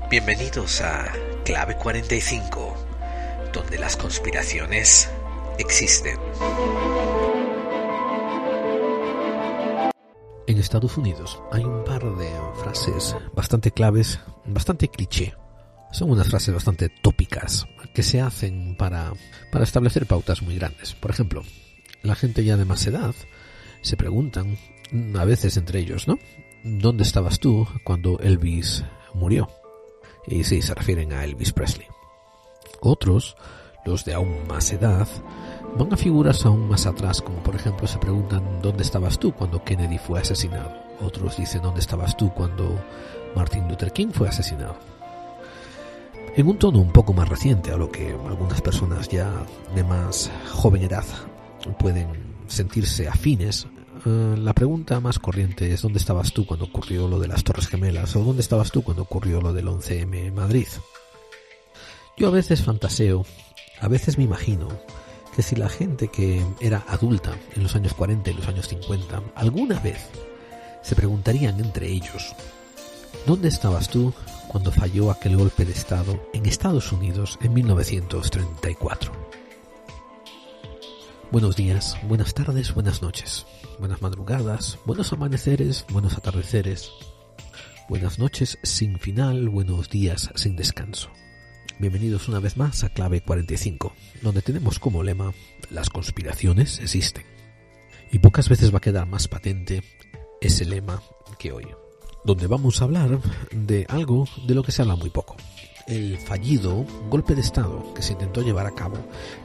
Bienvenidos a Clave 45, donde las conspiraciones existen. En Estados Unidos hay un par de frases bastante claves, bastante cliché. Son unas frases bastante tópicas que se hacen para establecer pautas muy grandes. Por ejemplo, la gente ya de más edad se preguntan, a veces entre ellos, ¿no? ¿Dónde estabas tú cuando Elvis murió? Y sí, se refieren a Elvis Presley. Otros, los de aún más edad, van a figuras aún más atrás, como por ejemplo se preguntan ¿dónde estabas tú cuando Kennedy fue asesinado? Otros dicen ¿dónde estabas tú cuando Martin Luther King fue asesinado? En un tono un poco más reciente, a lo que algunas personas ya de más joven edad pueden sentirse afines, la pregunta más corriente es ¿dónde estabas tú cuando ocurrió lo de las Torres Gemelas? ¿O dónde estabas tú cuando ocurrió lo del 11M en Madrid? Yo a veces fantaseo, a veces me imagino que si la gente que era adulta en los años 40 y los años 50 alguna vez se preguntarían entre ellos ¿dónde estabas tú cuando falló aquel golpe de Estado en Estados Unidos en 1934? Buenos días, buenas tardes, buenas noches, buenas madrugadas, buenos amaneceres, buenos atardeceres, buenas noches sin final, buenos días sin descanso. Bienvenidos una vez más a Clave 45, donde tenemos como lema las conspiraciones existen. Y pocas veces va a quedar más patente ese lema que hoy, donde vamos a hablar de algo de lo que se habla muy poco. El fallido golpe de Estado que se intentó llevar a cabo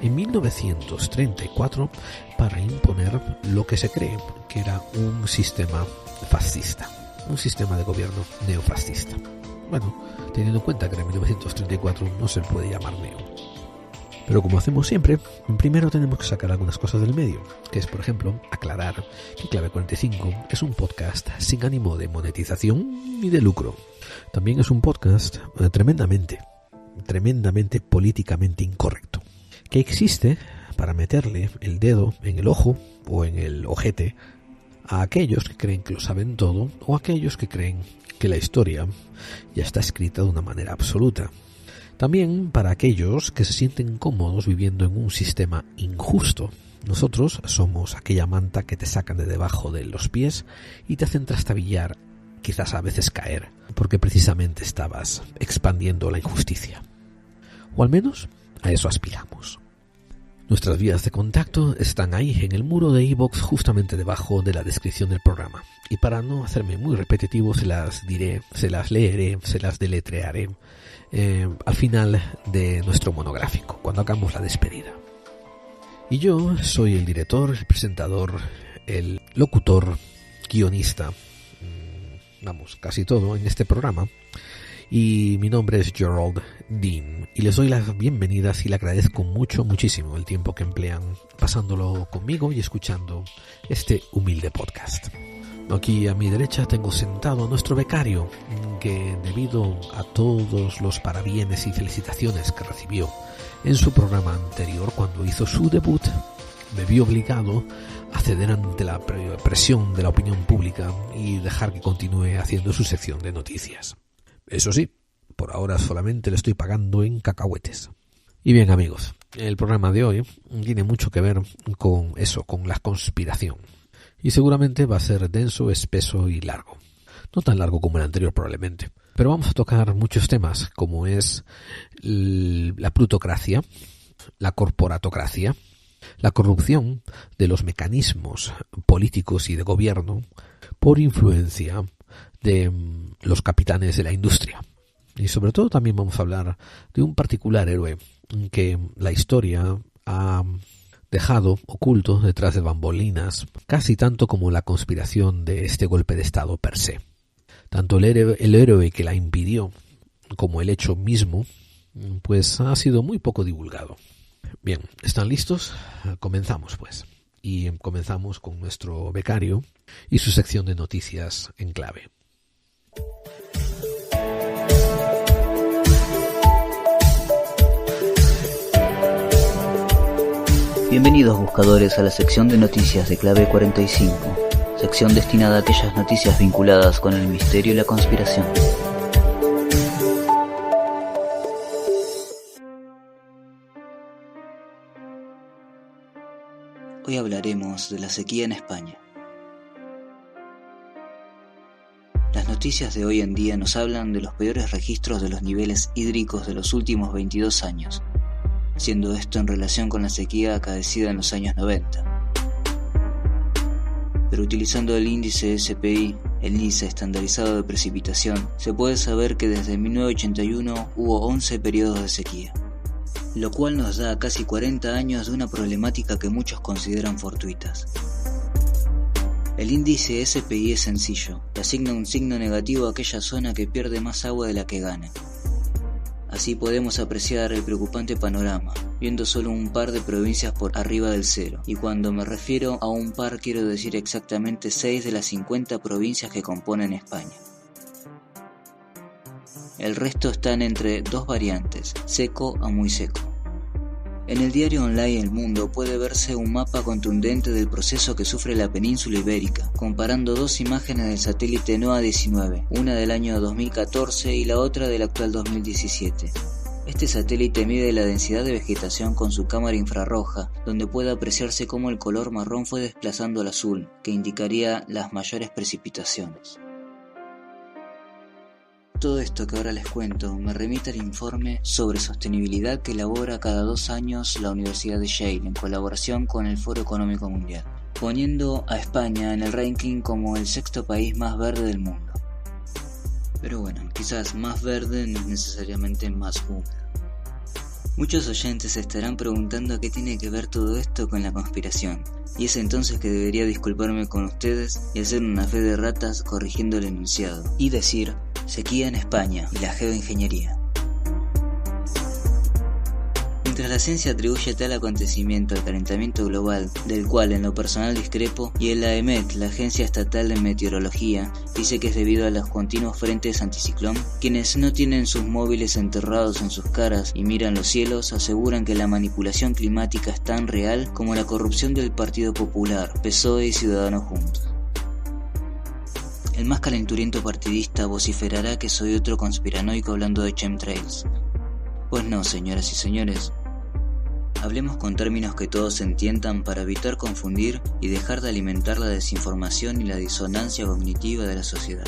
en 1934 para imponer lo que se cree que era un sistema fascista, un sistema de gobierno neofascista. Bueno, teniendo en cuenta que en 1934 no se puede llamar neo. Pero como hacemos siempre, primero tenemos que sacar algunas cosas del medio, que es, por ejemplo, aclarar que Clave 45 es un podcast sin ánimo de monetización ni de lucro. También es un podcast tremendamente políticamente incorrecto, que existe para meterle el dedo en el ojo o en el ojete a aquellos que creen que lo saben todo o a aquellos que creen que la historia ya está escrita de una manera absoluta. También para aquellos que se sienten cómodos viviendo en un sistema injusto. Nosotros somos aquella manta que te sacan de debajo de los pies y te hacen trastabillar, quizás a veces caer, porque precisamente estabas expandiendo la injusticia. O al menos a eso aspiramos. Nuestras vías de contacto están ahí en el muro de iVoox, justamente debajo de la descripción del programa. Y para no hacerme muy repetitivo, se las diré, se las leeré, se las deletrearé al final de nuestro monográfico, cuando hagamos la despedida. Y yo soy el director, el presentador, el locutor, guionista, casi todo en este programa. Y mi nombre es Gerald Dean y les doy las bienvenidas y le agradezco muchísimo el tiempo que emplean pasándolo conmigo y escuchando este humilde podcast. Aquí a mi derecha tengo sentado a nuestro becario, que debido a todos los parabienes y felicitaciones que recibió en su programa anterior cuando hizo su debut, me vi obligado a ceder ante la presión de la opinión pública y dejar que continúe haciendo su sección de noticias. Eso sí, por ahora solamente le estoy pagando en cacahuetes. Y bien amigos, el programa de hoy tiene mucho que ver con eso, con la conspiración. Y seguramente va a ser denso, espeso y largo. No tan largo como el anterior probablemente. Pero vamos a tocar muchos temas como es la plutocracia, la corporatocracia, la corrupción de los mecanismos políticos y de gobierno por influencia de los capitanes de la industria. Y sobre todo también vamos a hablar de un particular héroe que la historia ha dejado oculto detrás de bambolinas, casi tanto como la conspiración de este golpe de Estado per se. Tanto el héroe que la impidió como el hecho mismo, pues ha sido muy poco divulgado. Bien, ¿están listos? Comenzamos pues. Y comenzamos con nuestro becario y su sección de noticias en clave. Bienvenidos buscadores a la sección de noticias de Clave 45, sección destinada a aquellas noticias vinculadas con el misterio y la conspiración. Hoy hablaremos de la sequía en España. Las noticias de hoy en día nos hablan de los peores registros de los niveles hídricos de los últimos 22 años, siendo esto en relación con la sequía acaecida en los años 90. Pero utilizando el índice SPI, el índice estandarizado de precipitación, se puede saber que desde 1981 hubo 11 periodos de sequía, lo cual nos da casi 40 años de una problemática que muchos consideran fortuitas. El índice SPI es sencillo, le asigna un signo negativo a aquella zona que pierde más agua de la que gana. Así podemos apreciar el preocupante panorama, viendo solo un par de provincias por arriba del cero, y cuando me refiero a un par quiero decir exactamente 6 de las 50 provincias que componen España. El resto están entre dos variantes, seco a muy seco. En el diario online El Mundo puede verse un mapa contundente del proceso que sufre la península ibérica, comparando dos imágenes del satélite NOAA-19, una del año 2014 y la otra del actual 2017. Este satélite mide la densidad de vegetación con su cámara infrarroja, donde puede apreciarse cómo el color marrón fue desplazando al azul, que indicaría las mayores precipitaciones. Todo esto que ahora les cuento me remite al informe sobre sostenibilidad que elabora cada 2 años la Universidad de Yale en colaboración con el Foro Económico Mundial, poniendo a España en el ranking como el 6º país más verde del mundo. Pero bueno, quizás más verde no es necesariamente más húmedo. Muchos oyentes se estarán preguntando qué tiene que ver todo esto con la conspiración, y es entonces que debería disculparme con ustedes y hacer una fe de ratas corrigiendo el enunciado, y decir sequía en España y la geoingeniería. Mientras la ciencia atribuye tal acontecimiento al calentamiento global, del cual en lo personal discrepo, y el AEMET, la Agencia Estatal de Meteorología, dice que es debido a los continuos frentes anticiclón, quienes no tienen sus móviles enterrados en sus caras y miran los cielos aseguran que la manipulación climática es tan real como la corrupción del Partido Popular, PSOE y Ciudadanos juntos. El más calenturiento partidista vociferará que soy otro conspiranoico hablando de chemtrails. Pues no, señoras y señores. Hablemos con términos que todos entiendan para evitar confundir y dejar de alimentar la desinformación y la disonancia cognitiva de la sociedad.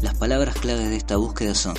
Las palabras claves de esta búsqueda son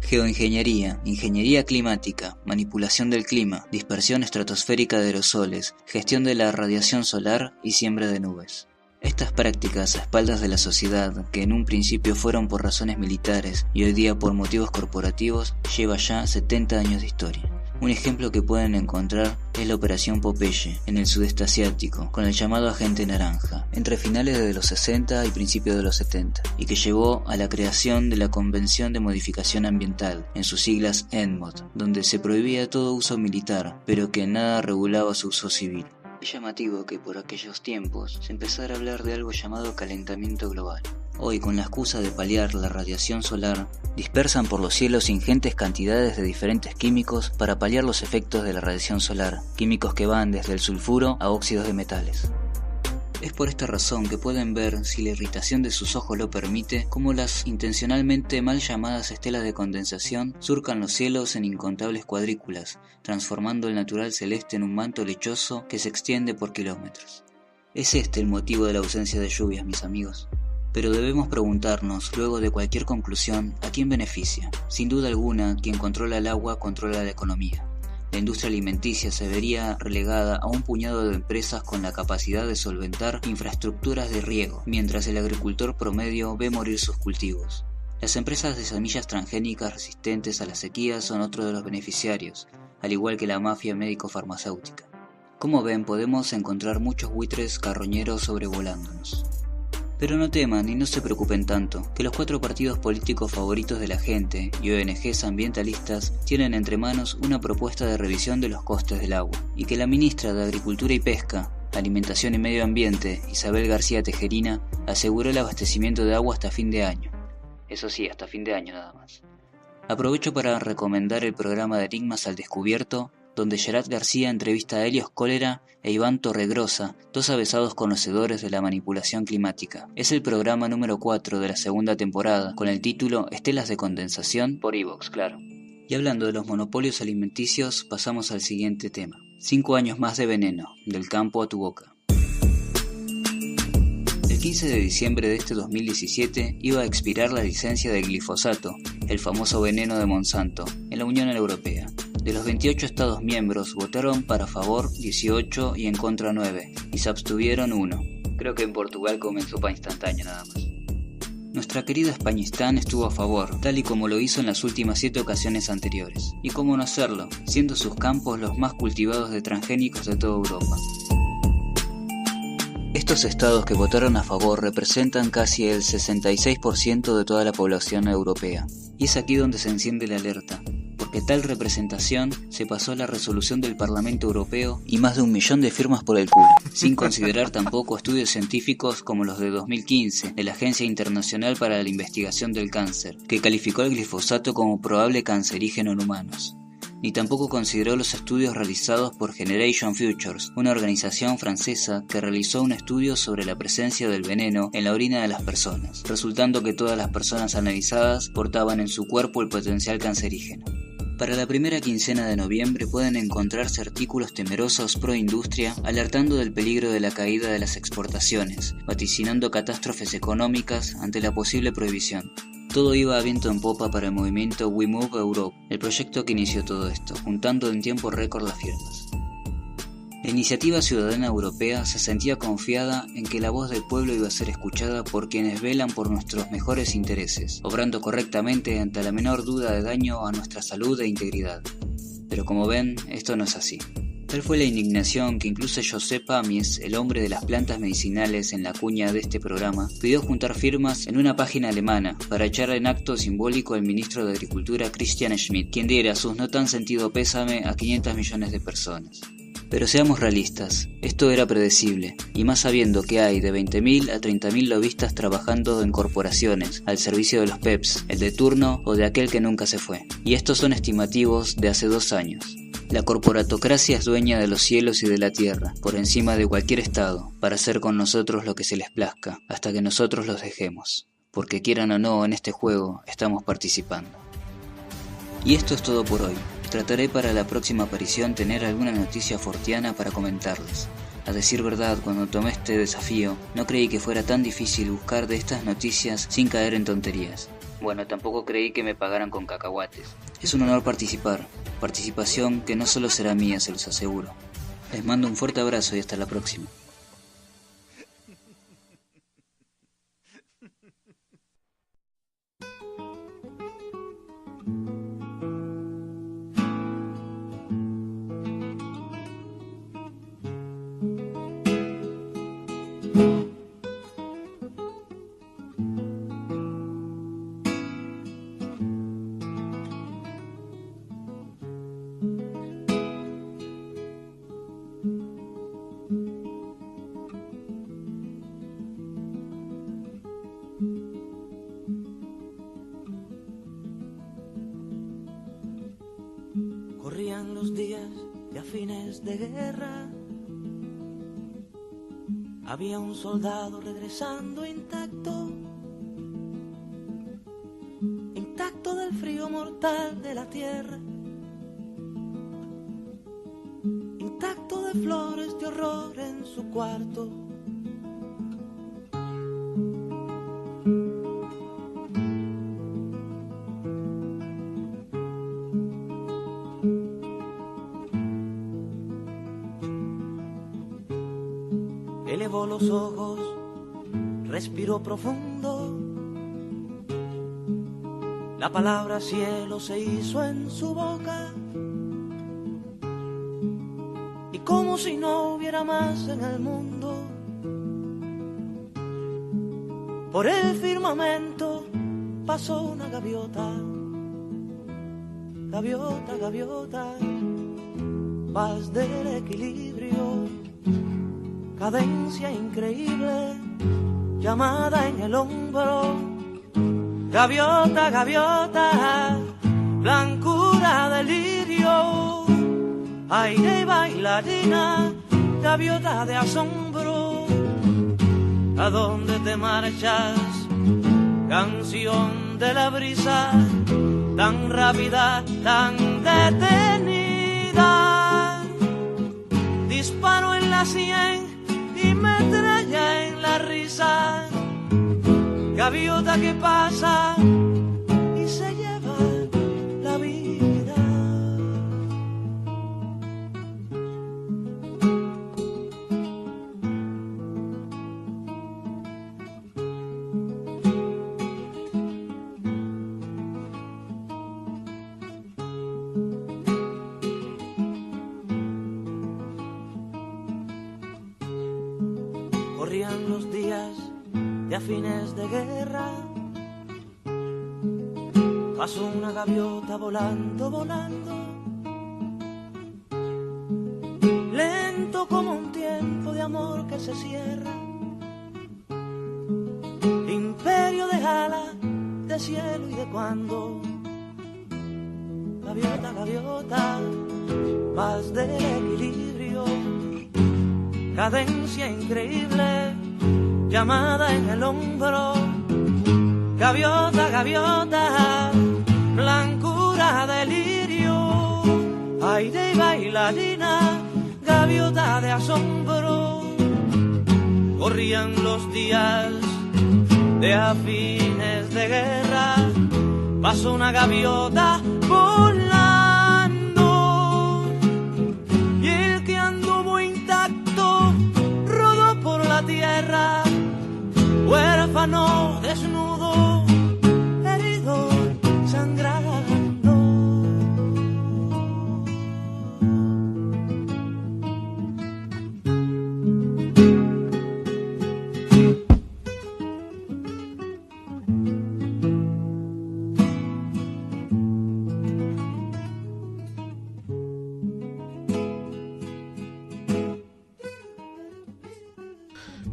geoingeniería, ingeniería climática, manipulación del clima, dispersión estratosférica de aerosoles, gestión de la radiación solar y siembra de nubes. Estas prácticas a espaldas de la sociedad, que en un principio fueron por razones militares y hoy día por motivos corporativos, lleva ya 70 años de historia. Un ejemplo que pueden encontrar es la Operación Popeye, en el sudeste asiático, con el llamado Agente Naranja, entre finales de los 60 y principios de los 70, y que llevó a la creación de la Convención de Modificación Ambiental, en sus siglas ENMOD, donde se prohibía todo uso militar, pero que nada regulaba su uso civil. Es llamativo que por aquellos tiempos se empezara a hablar de algo llamado calentamiento global. Hoy, con la excusa de paliar la radiación solar, dispersan por los cielos ingentes cantidades de diferentes químicos para paliar los efectos de la radiación solar, químicos que van desde el sulfuro a óxidos de metales. Es por esta razón que pueden ver, si la irritación de sus ojos lo permite, cómo las intencionalmente mal llamadas estelas de condensación surcan los cielos en incontables cuadrículas, transformando el natural celeste en un manto lechoso que se extiende por kilómetros. Es este el motivo de la ausencia de lluvias, mis amigos. Pero debemos preguntarnos, luego de cualquier conclusión, ¿a quién beneficia? Sin duda alguna, quien controla el agua controla la economía. La industria alimenticia se vería relegada a un puñado de empresas con la capacidad de solventar infraestructuras de riego, mientras el agricultor promedio ve morir sus cultivos. Las empresas de semillas transgénicas resistentes a la sequía son otro de los beneficiarios, al igual que la mafia médico-farmacéutica. Como ven, podemos encontrar muchos buitres carroñeros sobrevolándonos. Pero no teman y no se preocupen tanto, que los 4 partidos políticos favoritos de la gente y ONGs ambientalistas tienen entre manos una propuesta de revisión de los costes del agua, y que la ministra de Agricultura y Pesca, Alimentación y Medio Ambiente, Isabel García Tejerina, aseguró el abastecimiento de agua hasta fin de año. Eso sí, hasta fin de año nada más. Aprovecho para recomendar el programa de Enigmas al Descubierto, donde Gerard García entrevista a Helios Cólera e Iván Torregrosa, 2 avesados conocedores de la manipulación climática. Es el programa número 4 de la segunda temporada, con el título Estelas de Condensación, por iVoox, claro. Y hablando de los monopolios alimenticios, pasamos al siguiente tema. 5 años más de veneno, del campo a tu boca. El 15 de diciembre de este 2017 iba a expirar la licencia del glifosato, el famoso veneno de Monsanto, en la Unión Europea. De los 28 Estados miembros votaron para favor 18 y en contra 9, y se abstuvieron 1. Creo que en Portugal comen sopa instantánea nada más. Nuestra querida Españistán estuvo a favor, tal y como lo hizo en las últimas 7 ocasiones anteriores. Y cómo no hacerlo, siendo sus campos los más cultivados de transgénicos de toda Europa. Estos estados que votaron a favor representan casi el 66% de toda la población europea. Y es aquí donde se enciende la alerta, porque tal representación se pasó a la resolución del Parlamento Europeo y más de 1 millón de firmas por el culo, sin considerar tampoco estudios científicos como los de 2015 de la Agencia Internacional para la Investigación del Cáncer, que calificó el glifosato como probable cancerígeno en humanos. Ni tampoco consideró los estudios realizados por Generation Futures, una organización francesa que realizó un estudio sobre la presencia del veneno en la orina de las personas, resultando que todas las personas analizadas portaban en su cuerpo el potencial cancerígeno. Para la primera quincena de noviembre pueden encontrarse artículos temerosos pro industria alertando del peligro de la caída de las exportaciones, vaticinando catástrofes económicas ante la posible prohibición. Todo iba a viento en popa para el movimiento We Move Europe, el proyecto que inició todo esto, juntando en tiempo récord las firmas. La iniciativa ciudadana europea se sentía confiada en que la voz del pueblo iba a ser escuchada por quienes velan por nuestros mejores intereses, obrando correctamente ante la menor duda de daño a nuestra salud e integridad. Pero como ven, esto no es así. Tal fue la indignación que incluso Josep Amies, el hombre de las plantas medicinales en la cuña de este programa, pidió juntar firmas en una página alemana para echar en acto simbólico al ministro de Agricultura Christian Schmidt, quien diera sus no tan sentido pésame a 500 millones de personas. Pero seamos realistas, esto era predecible, y más sabiendo que hay de 20.000 a 30.000 lobistas trabajando en corporaciones, al servicio de los PEPs, el de turno o de aquel que nunca se fue. Y estos son estimativos de hace 2 años. La corporatocracia es dueña de los cielos y de la tierra, por encima de cualquier estado, para hacer con nosotros lo que se les plazca, hasta que nosotros los dejemos. Porque quieran o no, en este juego estamos participando. Y esto es todo por hoy. Trataré para la próxima aparición tener alguna noticia fortiana para comentarles. A decir verdad, cuando tomé este desafío, no creí que fuera tan difícil buscar de estas noticias sin caer en tonterías. Bueno, tampoco creí que me pagaran con cacahuates. Es un honor participar, participación que no solo será mía, se los aseguro. Les mando un fuerte abrazo y hasta la próxima. Corrían los días ya fines de guerra. Había un soldado regresando intacto del frío mortal de la tierra, intacto de flores de horror en su cuarto. Elevó los ojos, respiró profundo. La palabra cielo se hizo en su boca. Y como si no hubiera más en el mundo, por el firmamento pasó una gaviota. Gaviota, gaviota, paz del equilibrio, cadencia increíble, llamada en el hombro. Gaviota, gaviota, blancura de lirio, aire y bailarina, gaviota de asombro. ¿A dónde te marchas? Canción de la brisa, tan rápida, tan detenida. Disparo en la sien y metralla en la risa. Gaviota que pasa y se lleva la vida. Corrían los días ya fines de guerra, pasó una gaviota volando, volando, lento como un tiempo de amor que se cierra. Imperio de alas, de cielo y de cuando. Gaviota, gaviota, vas del equilibrio, cadencia increíble, llamada en el hombro. Gaviota, gaviota, blancura, delirio, aire y bailarina, gaviota de asombro. Corrían los días de a fines de guerra, pasó una gaviota volando, y el que anduvo intacto rodó por la tierra, huérfano, desnudo, herido, sangrando.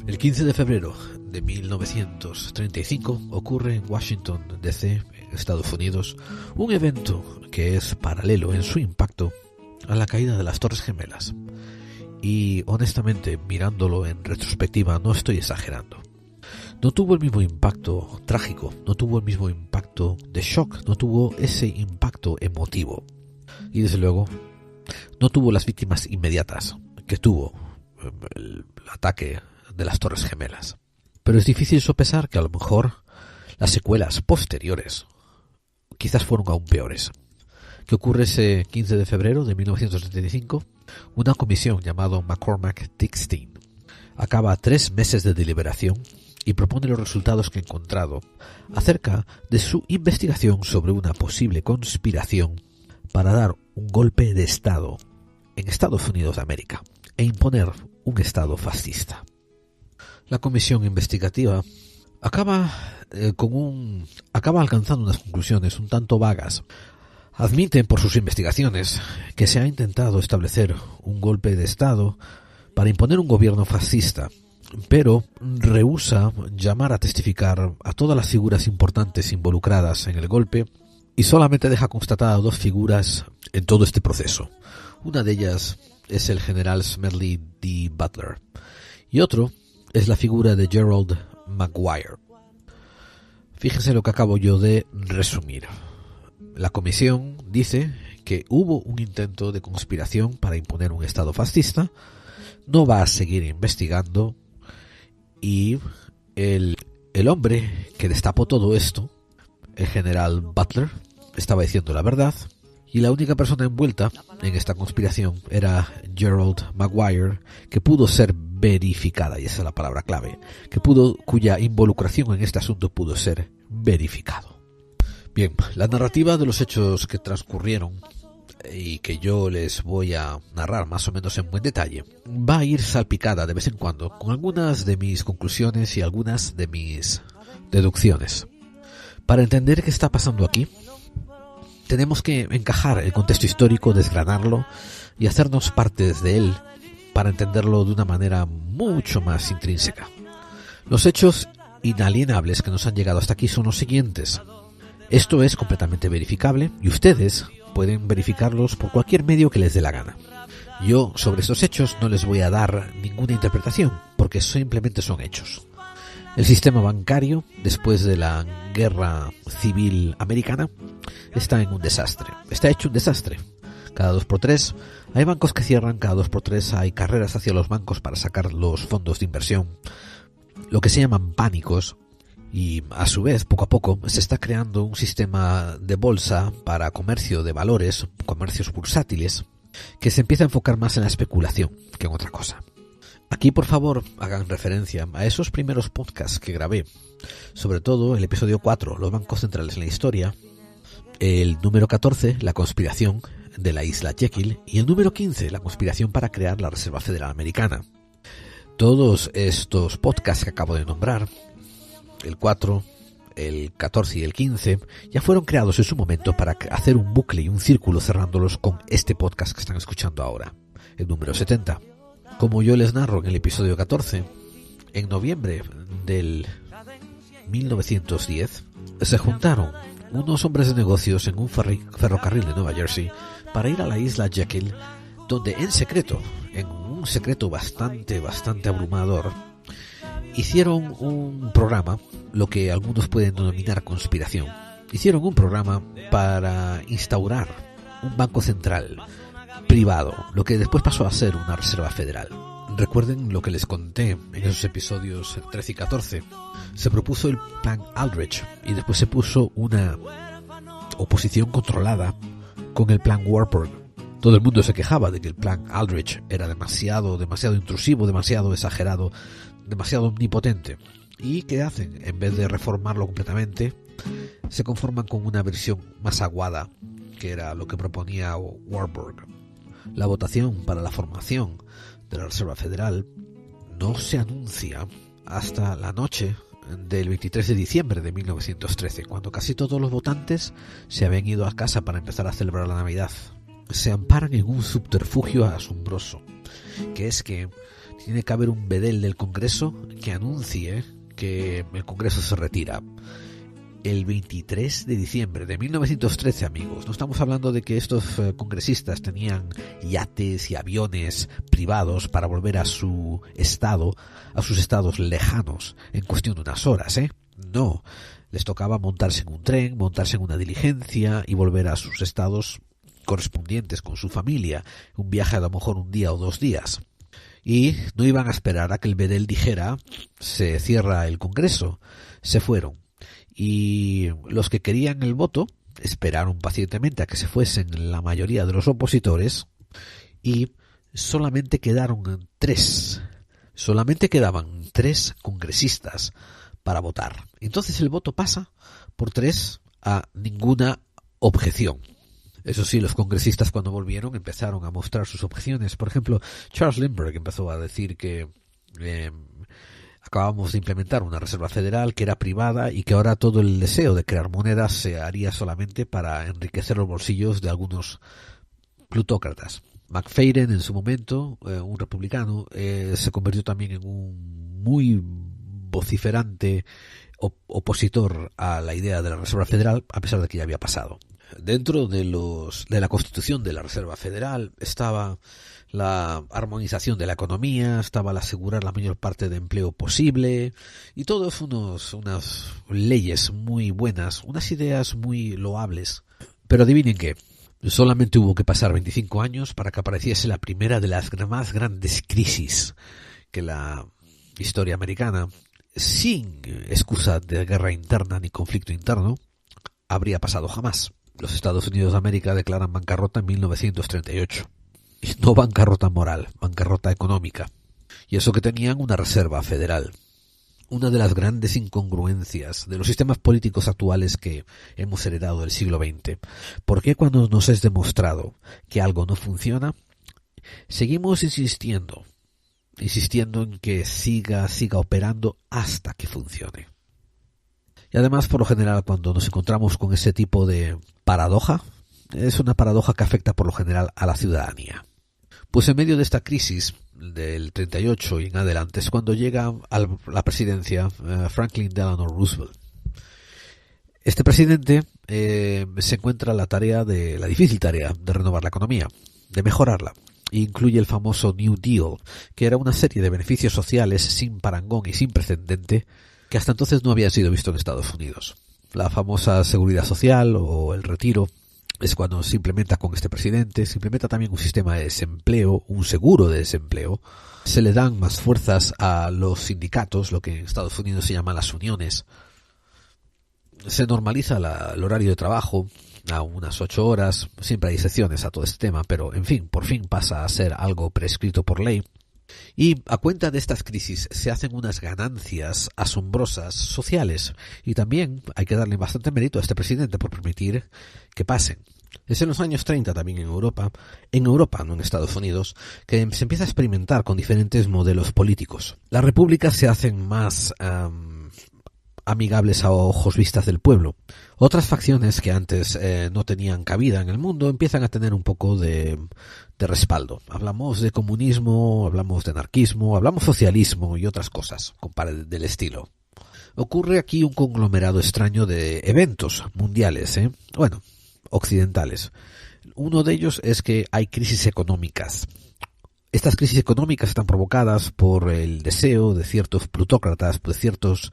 El 15 de febrero de 1935 ocurre en Washington, D.C., Estados Unidos, un evento que es paralelo en su impacto a la caída de las Torres Gemelas. Y honestamente, mirándolo en retrospectiva, no estoy exagerando. No tuvo el mismo impacto trágico, no tuvo el mismo impacto de shock, no tuvo ese impacto emotivo. Y desde luego, no tuvo las víctimas inmediatas que tuvo el ataque de las Torres Gemelas. Pero es difícil sopesar que a lo mejor las secuelas posteriores quizás fueron aún peores. ¿Qué ocurre ese 15 de febrero de 1975? Una comisión llamada McCormack-Dickstein acaba 3 meses de deliberación y propone los resultados que ha encontrado acerca de su investigación sobre una posible conspiración para dar un golpe de Estado en Estados Unidos de América e imponer un Estado fascista. La comisión investigativa acaba alcanzando unas conclusiones un tanto vagas. Admiten por sus investigaciones que se ha intentado establecer un golpe de Estado para imponer un gobierno fascista, pero rehúsa llamar a testificar a todas las figuras importantes involucradas en el golpe y solamente deja constatadas 2 figuras en todo este proceso. Una de ellas es el general Smedley D. Butler y otro es la figura de Gerald Maguire. Fíjense lo que acabo yo de resumir. La comisión dice que hubo un intento de conspiración para imponer un Estado fascista, no va a seguir investigando y el hombre que destapó todo esto, el general Butler, estaba diciendo la verdad y la única persona envuelta en esta conspiración era Gerald Maguire, que pudo ser verificada, y esa es la palabra clave, cuya involucración en este asunto pudo ser verificado. Bien, la narrativa de los hechos que transcurrieron y que yo les voy a narrar más o menos en buen detalle va a ir salpicada de vez en cuando con algunas de mis conclusiones y algunas de mis deducciones. Para entender qué está pasando aquí, tenemos que encajar el contexto histórico, desgranarlo y hacernos partes de él para entenderlo de una manera mucho más intrínseca. Los hechos inalienables que nos han llegado hasta aquí son los siguientes. Esto es completamente verificable y ustedes pueden verificarlos por cualquier medio que les dé la gana. Yo sobre estos hechos no les voy a dar ninguna interpretación porque simplemente son hechos. El sistema bancario, después de la guerra civil americana, está en un desastre. Está hecho un desastre. Cada 2x3 hay bancos que cierran, cada 2x3 hay carreras hacia los bancos para sacar los fondos de inversión, lo que se llaman pánicos, y a su vez, poco a poco, se está creando un sistema de bolsa para comercio de valores, comercios bursátiles, que se empieza a enfocar más en la especulación que en otra cosa. Aquí, por favor, hagan referencia a esos primeros podcasts que grabé, sobre todo el episodio 4, los bancos centrales en la historia, el número 14, la conspiración de la isla Jekyll, y el número 15, la conspiración para crear la Reserva Federal Americana. Todos estos podcasts que acabo de nombrar, el 4, el 14 y el 15, ya fueron creados en su momento para hacer un bucle y un círculo cerrándolos con este podcast que están escuchando ahora, el número 70. Como yo les narro en el episodio 14, en noviembre del 1910 se juntaron unos hombres de negocios en un ferrocarril de Nueva Jersey para ir a la isla Jekyll, donde en un secreto bastante abrumador, hicieron un programa, lo que algunos pueden denominar conspiración. Hicieron un programa para instaurar un banco central privado, lo que después pasó a ser una reserva federal. Recuerden lo que les conté en esos episodios 13 y 14. Se propuso el Plan Aldrich y después se puso una oposición controlada con el Plan Warburg. Todo el mundo se quejaba de que el Plan Aldrich era demasiado intrusivo, demasiado exagerado, demasiado omnipotente. ¿Y qué hacen? En vez de reformarlo completamente, se conforman con una versión más aguada, que era lo que proponía Warburg. La votación para la formación de la Reserva Federal no se anuncia hasta la noche del 23 de diciembre de 1913, cuando casi todos los votantes se habían ido a casa para empezar a celebrar la Navidad. Se amparan en un subterfugio asombroso, que es que tiene que haber un bedel del Congreso que anuncie que el Congreso se retira. El 23 de diciembre de 1913, amigos. No estamos hablando de que estos congresistas tenían yates y aviones privados para volver a su estado, a sus estados lejanos, en cuestión de unas horas, No. Les tocaba montarse en un tren, montarse en una diligencia y volver a sus estados correspondientes con su familia. Un viaje a lo mejor un día o 2 días. Y no iban a esperar a que el bedel dijera se cierra el Congreso. Se fueron. Y los que querían el voto esperaron pacientemente a que se fuesen la mayoría de los opositores y solamente quedaban 3 congresistas para votar. Entonces el voto pasa por 3 a ninguna objeción. Eso sí, los congresistas cuando volvieron empezaron a mostrar sus objeciones. Por ejemplo, Charles Lindbergh empezó a decir que acabamos de implementar una reserva federal que era privada y que ahora todo el deseo de crear monedas se haría solamente para enriquecer los bolsillos de algunos plutócratas. McFadden, en su momento, un republicano, se convirtió también en un muy vociferante opositor a la idea de la reserva federal, a pesar de que ya había pasado. Dentro de la constitución de la Reserva Federal estaba la armonización de la economía, estaba el asegurar la mayor parte de empleo posible y todos unas leyes muy buenas, unas ideas muy loables. Pero adivinen qué, solamente hubo que pasar 25 años para que apareciese la primera de las más grandes crisis que la historia americana, sin excusa de guerra interna ni conflicto interno, habría pasado jamás. Los Estados Unidos de América declaran bancarrota en 1938. Y no bancarrota moral, bancarrota económica. Y eso que tenían una reserva federal. Una de las grandes incongruencias de los sistemas políticos actuales que hemos heredado del siglo XX. ¿Por qué cuando nos es demostrado que algo no funciona, seguimos insistiendo en que siga operando hasta que funcione? Y además, por lo general, cuando nos encontramos con ese tipo de paradoja, es una paradoja que afecta por lo general a la ciudadanía. Pues en medio de esta crisis del 38 y en adelante es cuando llega a la presidencia Franklin Delano Roosevelt. Este presidente se encuentra la difícil tarea de renovar la economía, de mejorarla. Incluye el famoso New Deal, que era una serie de beneficios sociales sin parangón y sin precedente que hasta entonces no había sido visto en Estados Unidos. La famosa seguridad social o el retiro es cuando se implementa con este presidente. Se implementa también un sistema de desempleo, un seguro de desempleo. Se le dan más fuerzas a los sindicatos, lo que en Estados Unidos se llama las uniones. Se normaliza el horario de trabajo a unas 8 horas. Siempre hay excepciones a todo este tema, pero en fin, por fin pasa a ser algo prescrito por ley. Y a cuenta de estas crisis se hacen unas ganancias asombrosas sociales, y también hay que darle bastante mérito a este presidente por permitir que pasen. Es en los años 30 también en Europa, no en Estados Unidos, que se empieza a experimentar con diferentes modelos políticos. Las repúblicas se hacen más amigables a ojos vistas del pueblo. Otras facciones que antes no tenían cabida en el mundo empiezan a tener un poco de respaldo. Hablamos de comunismo, hablamos de anarquismo, hablamos socialismo y otras cosas del estilo. Ocurre aquí un conglomerado extraño de eventos mundiales, occidentales. Uno de ellos es que hay crisis económicas. Estas crisis económicas están provocadas por el deseo de ciertos plutócratas, de ciertos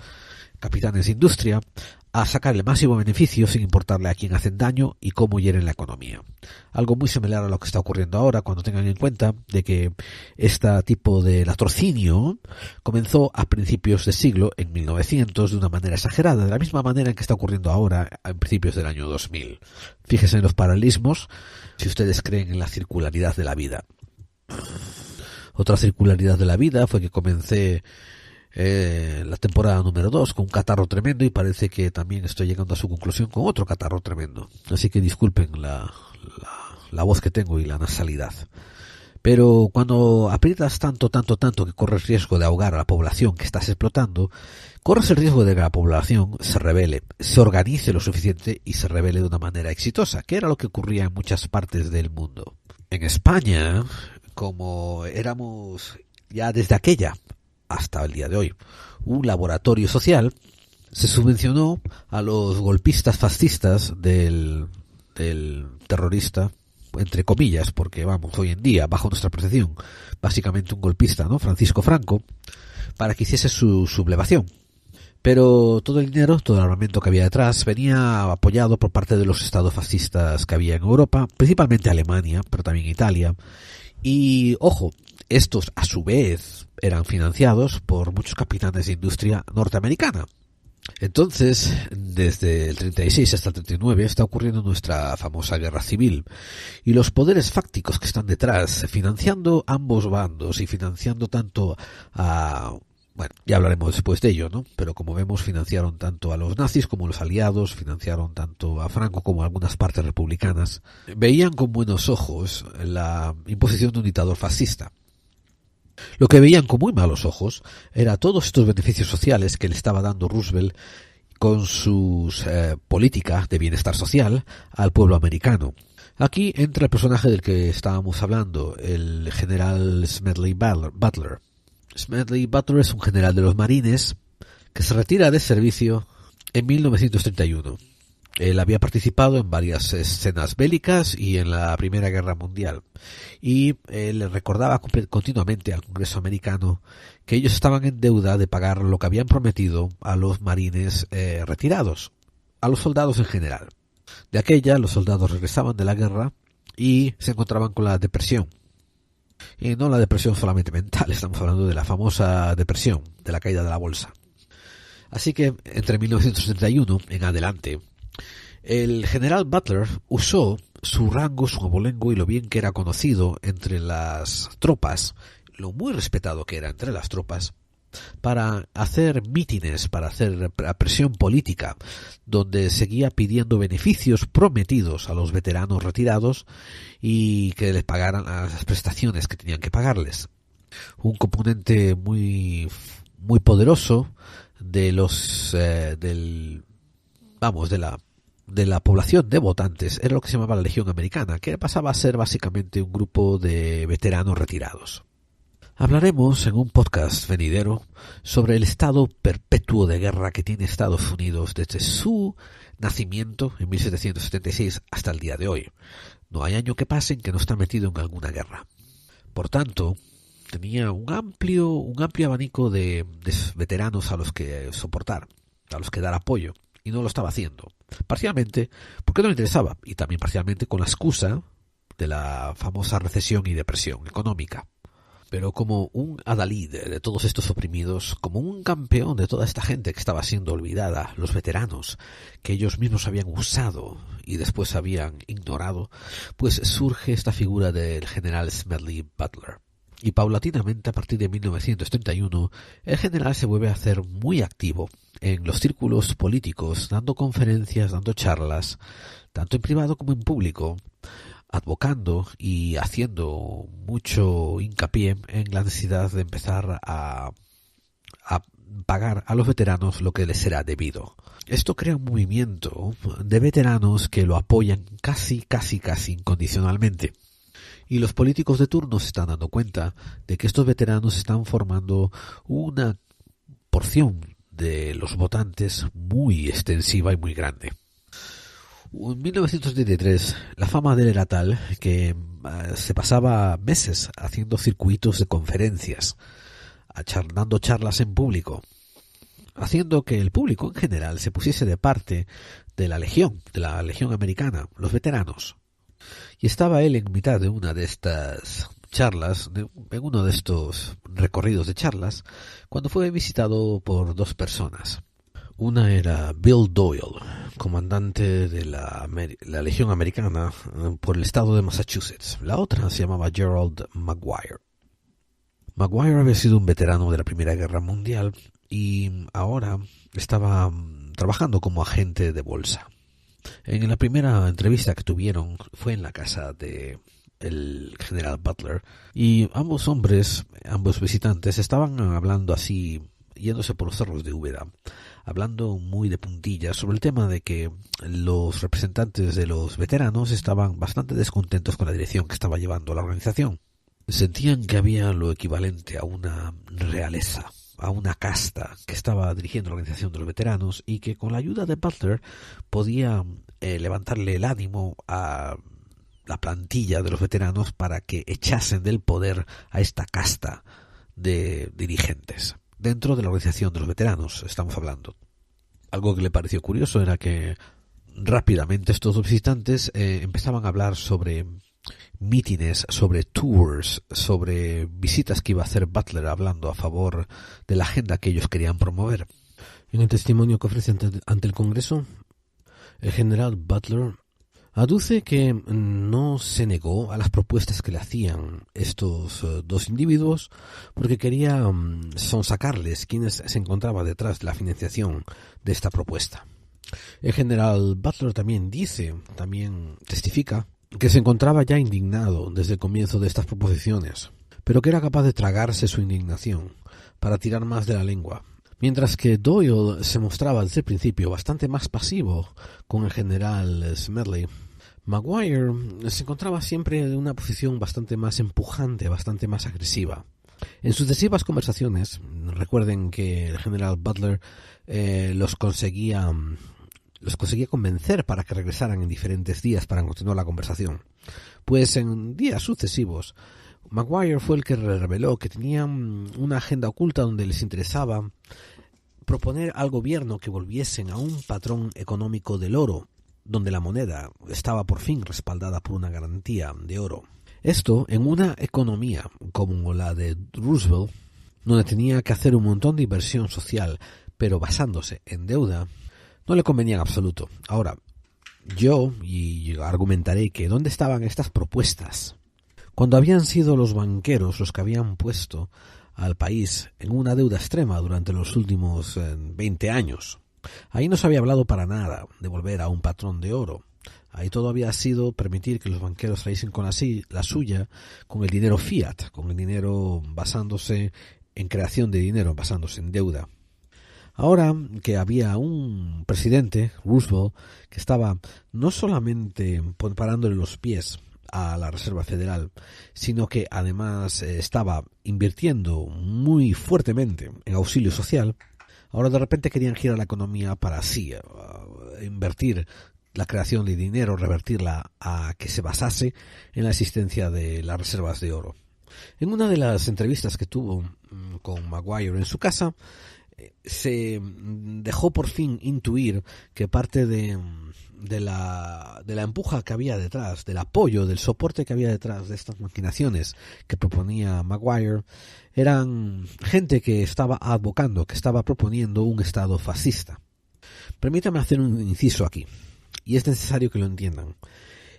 capitanes de industria, a sacar el máximo beneficio sin importarle a quién hacen daño y cómo hieren la economía. Algo muy similar a lo que está ocurriendo ahora, cuando tengan en cuenta de que este tipo de latrocinio comenzó a principios de siglo, en 1900, de una manera exagerada, de la misma manera en que está ocurriendo ahora en principios del año 2000. Fíjense en los paralelismos, si ustedes creen en la circularidad de la vida. Otra circularidad de la vida fue que comencé la temporada número 2 con un catarro tremendo, y parece que también estoy llegando a su conclusión con otro catarro tremendo. Así que disculpen la voz que tengo y la nasalidad. Pero cuando aprietas tanto que corres riesgo de ahogar a la población que estás explotando, corres el riesgo de que la población se rebele, se organice lo suficiente y se rebele de una manera exitosa, que era lo que ocurría en muchas partes del mundo. En España, como éramos ya desde aquella hasta el día de hoy un laboratorio social, se subvencionó a los golpistas fascistas del terrorista, entre comillas, porque vamos, hoy en día, bajo nuestra percepción, básicamente un golpista, ¿no? Francisco Franco, para que hiciese su sublevación. Pero todo el dinero, todo el armamento que había detrás, venía apoyado por parte de los estados fascistas que había en Europa, principalmente Alemania, pero también Italia. Y, ojo, estos a su vez eran financiados por muchos capitanes de industria norteamericana. Entonces, desde el 36 hasta el 39 está ocurriendo nuestra famosa guerra civil, y los poderes fácticos que están detrás, financiando ambos bandos y financiando tanto a... Bueno, ya hablaremos después de ello, ¿no? Pero como vemos, financiaron tanto a los nazis como a los aliados, financiaron tanto a Franco como a algunas partes republicanas. Veían con buenos ojos la imposición de un dictador fascista. Lo que veían con muy malos ojos era todos estos beneficios sociales que le estaba dando Roosevelt con sus políticas de bienestar social al pueblo americano. Aquí entra el personaje del que estábamos hablando, el general Smedley Butler. Smedley Butler es un general de los marines que se retira de servicio en 1931. Él había participado en varias escenas bélicas y en la Primera Guerra Mundial, y él recordaba continuamente al Congreso americano que ellos estaban en deuda de pagar lo que habían prometido a los marines retirados, a los soldados en general. De aquella, los soldados regresaban de la guerra y se encontraban con la depresión. Y no la depresión solamente mental, estamos hablando de la famosa depresión, de la caída de la bolsa. Así que entre 1931 en adelante, el general Butler usó su rango, su abolengo y lo bien que era conocido entre las tropas, lo muy respetado que era entre las tropas, para hacer mítines, para hacer presión política, donde seguía pidiendo beneficios prometidos a los veteranos retirados y que les pagaran las prestaciones que tenían que pagarles. Un componente muy poderoso de la población de votantes era lo que se llamaba la Legión Americana, que pasaba a ser básicamente un grupo de veteranos retirados. Hablaremos en un podcast venidero sobre el estado perpetuo de guerra que tiene Estados Unidos desde su nacimiento en 1776 hasta el día de hoy. No hay año que pase en que no está metido en alguna guerra. Por tanto, tenía un amplio abanico de veteranos a los que soportar, a los que dar apoyo, y no lo estaba haciendo. Parcialmente porque no le interesaba, y también parcialmente con la excusa de la famosa recesión y depresión económica. Pero como un adalid de todos estos oprimidos, como un campeón de toda esta gente que estaba siendo olvidada, los veteranos, que ellos mismos habían usado y después habían ignorado, pues surge esta figura del general Smedley Butler. Y paulatinamente, a partir de 1931, el general se vuelve a hacer muy activo en los círculos políticos, dando conferencias, dando charlas, tanto en privado como en público, advocando y haciendo mucho hincapié en la necesidad de empezar a pagar a los veteranos lo que les será debido. Esto crea un movimiento de veteranos que lo apoyan casi incondicionalmente. Y los políticos de turno se están dando cuenta de que estos veteranos están formando una porción de los votantes muy extensiva y muy grande. En 1973 la fama de él era tal que se pasaba meses haciendo circuitos de conferencias, dando charlas en público, haciendo que el público en general se pusiese de parte de la Legión Americana, los veteranos. Y estaba él en mitad de una de estas charlas, en uno de estos recorridos de charlas, cuando fue visitado por dos personas. Una era Bill Doyle, comandante de la Legión Americana por el estado de Massachusetts. La otra se llamaba Gerald Maguire. Maguire había sido un veterano de la Primera Guerra Mundial y ahora estaba trabajando como agente de bolsa. En la primera entrevista que tuvieron fue en la casa de el general Butler y ambos visitantes estaban hablando así, yéndose por los cerros de Úbeda, hablando muy de puntillas sobre el tema de que los representantes de los veteranos estaban bastante descontentos con la dirección que estaba llevando la organización. Sentían que había lo equivalente a una realeza, a una casta que estaba dirigiendo la organización de los veteranos y que con la ayuda de Butler podía levantarle el ánimo a la plantilla de los veteranos para que echasen del poder a esta casta de dirigentes. Dentro de la organización de los veteranos estamos hablando. Algo que le pareció curioso era que rápidamente estos dos visitantes empezaban a hablar sobre mítines, sobre tours, sobre visitas que iba a hacer Butler hablando a favor de la agenda que ellos querían promover. En el testimonio que ofrece ante el Congreso, el general Butler aduce que no se negó a las propuestas que le hacían estos dos individuos porque quería sonsacarles quienes se encontraban detrás de la financiación de esta propuesta. El general Butler también testifica que se encontraba ya indignado desde el comienzo de estas proposiciones, pero que era capaz de tragarse su indignación para tirar más de la lengua. Mientras que Doyle se mostraba desde el principio bastante más pasivo con el general Smedley, Maguire se encontraba siempre en una posición bastante más empujante, bastante más agresiva. En sucesivas conversaciones, recuerden que el general Butler los conseguía convencer para que regresaran en diferentes días para continuar la conversación. Pues en días sucesivos, Maguire fue el que reveló que tenían una agenda oculta donde les interesaba proponer al gobierno que volviesen a un patrón económico del oro, donde la moneda estaba por fin respaldada por una garantía de oro. Esto en una economía como la de Roosevelt, donde tenía que hacer un montón de inversión social, pero basándose en deuda, no le convenía en absoluto. Ahora, yo argumentaré que ¿dónde estaban estas propuestas? Cuando habían sido los banqueros los que habían puesto al país en una deuda extrema durante los últimos 20 años. Ahí no se había hablado para nada de volver a un patrón de oro. Ahí todo había sido permitir que los banqueros traiesen con la suya con el dinero fiat, con el dinero basándose en creación de dinero, basándose en deuda. Ahora que había un presidente, Roosevelt, que estaba no solamente parándole los pies a la Reserva Federal, sino que además estaba invirtiendo muy fuertemente en auxilio social, ahora de repente querían girar la economía para así invertir la creación de dinero, revertirla a que se basase en la existencia de las reservas de oro. En una de las entrevistas que tuvo con Maguire en su casa, se dejó por fin intuir que parte de la empuja que había detrás, del apoyo, del soporte que había detrás de estas maquinaciones que proponía Maguire, eran gente que estaba advocando, que estaba proponiendo un Estado fascista. Permítame hacer un inciso aquí, y es necesario que lo entiendan.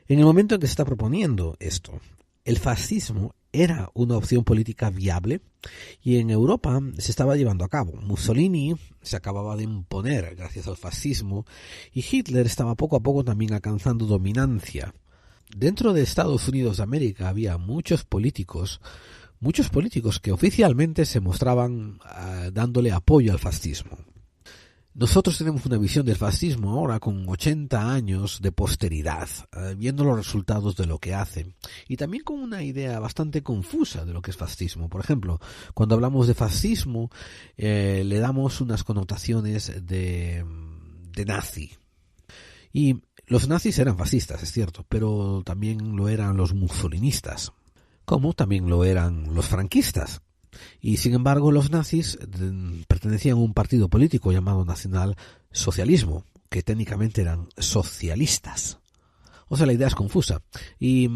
En el momento en que se está proponiendo esto, el fascismo era una opción política viable y en Europa se estaba llevando a cabo. Mussolini se acababa de imponer gracias al fascismo y Hitler estaba poco a poco también alcanzando dominancia. Dentro de Estados Unidos de América había muchos políticos que oficialmente se mostraban dándole apoyo al fascismo. Nosotros tenemos una visión del fascismo ahora con 80 años de posteridad, viendo los resultados de lo que hace, y también con una idea bastante confusa de lo que es fascismo. Por ejemplo, cuando hablamos de fascismo, le damos unas connotaciones de nazi. Y los nazis eran fascistas, es cierto, pero también lo eran los mussolinistas, como también lo eran los franquistas. Y sin embargo los nazis pertenecían a un partido político llamado nacionalsocialismo, que técnicamente eran socialistas. O sea, la idea es confusa. Y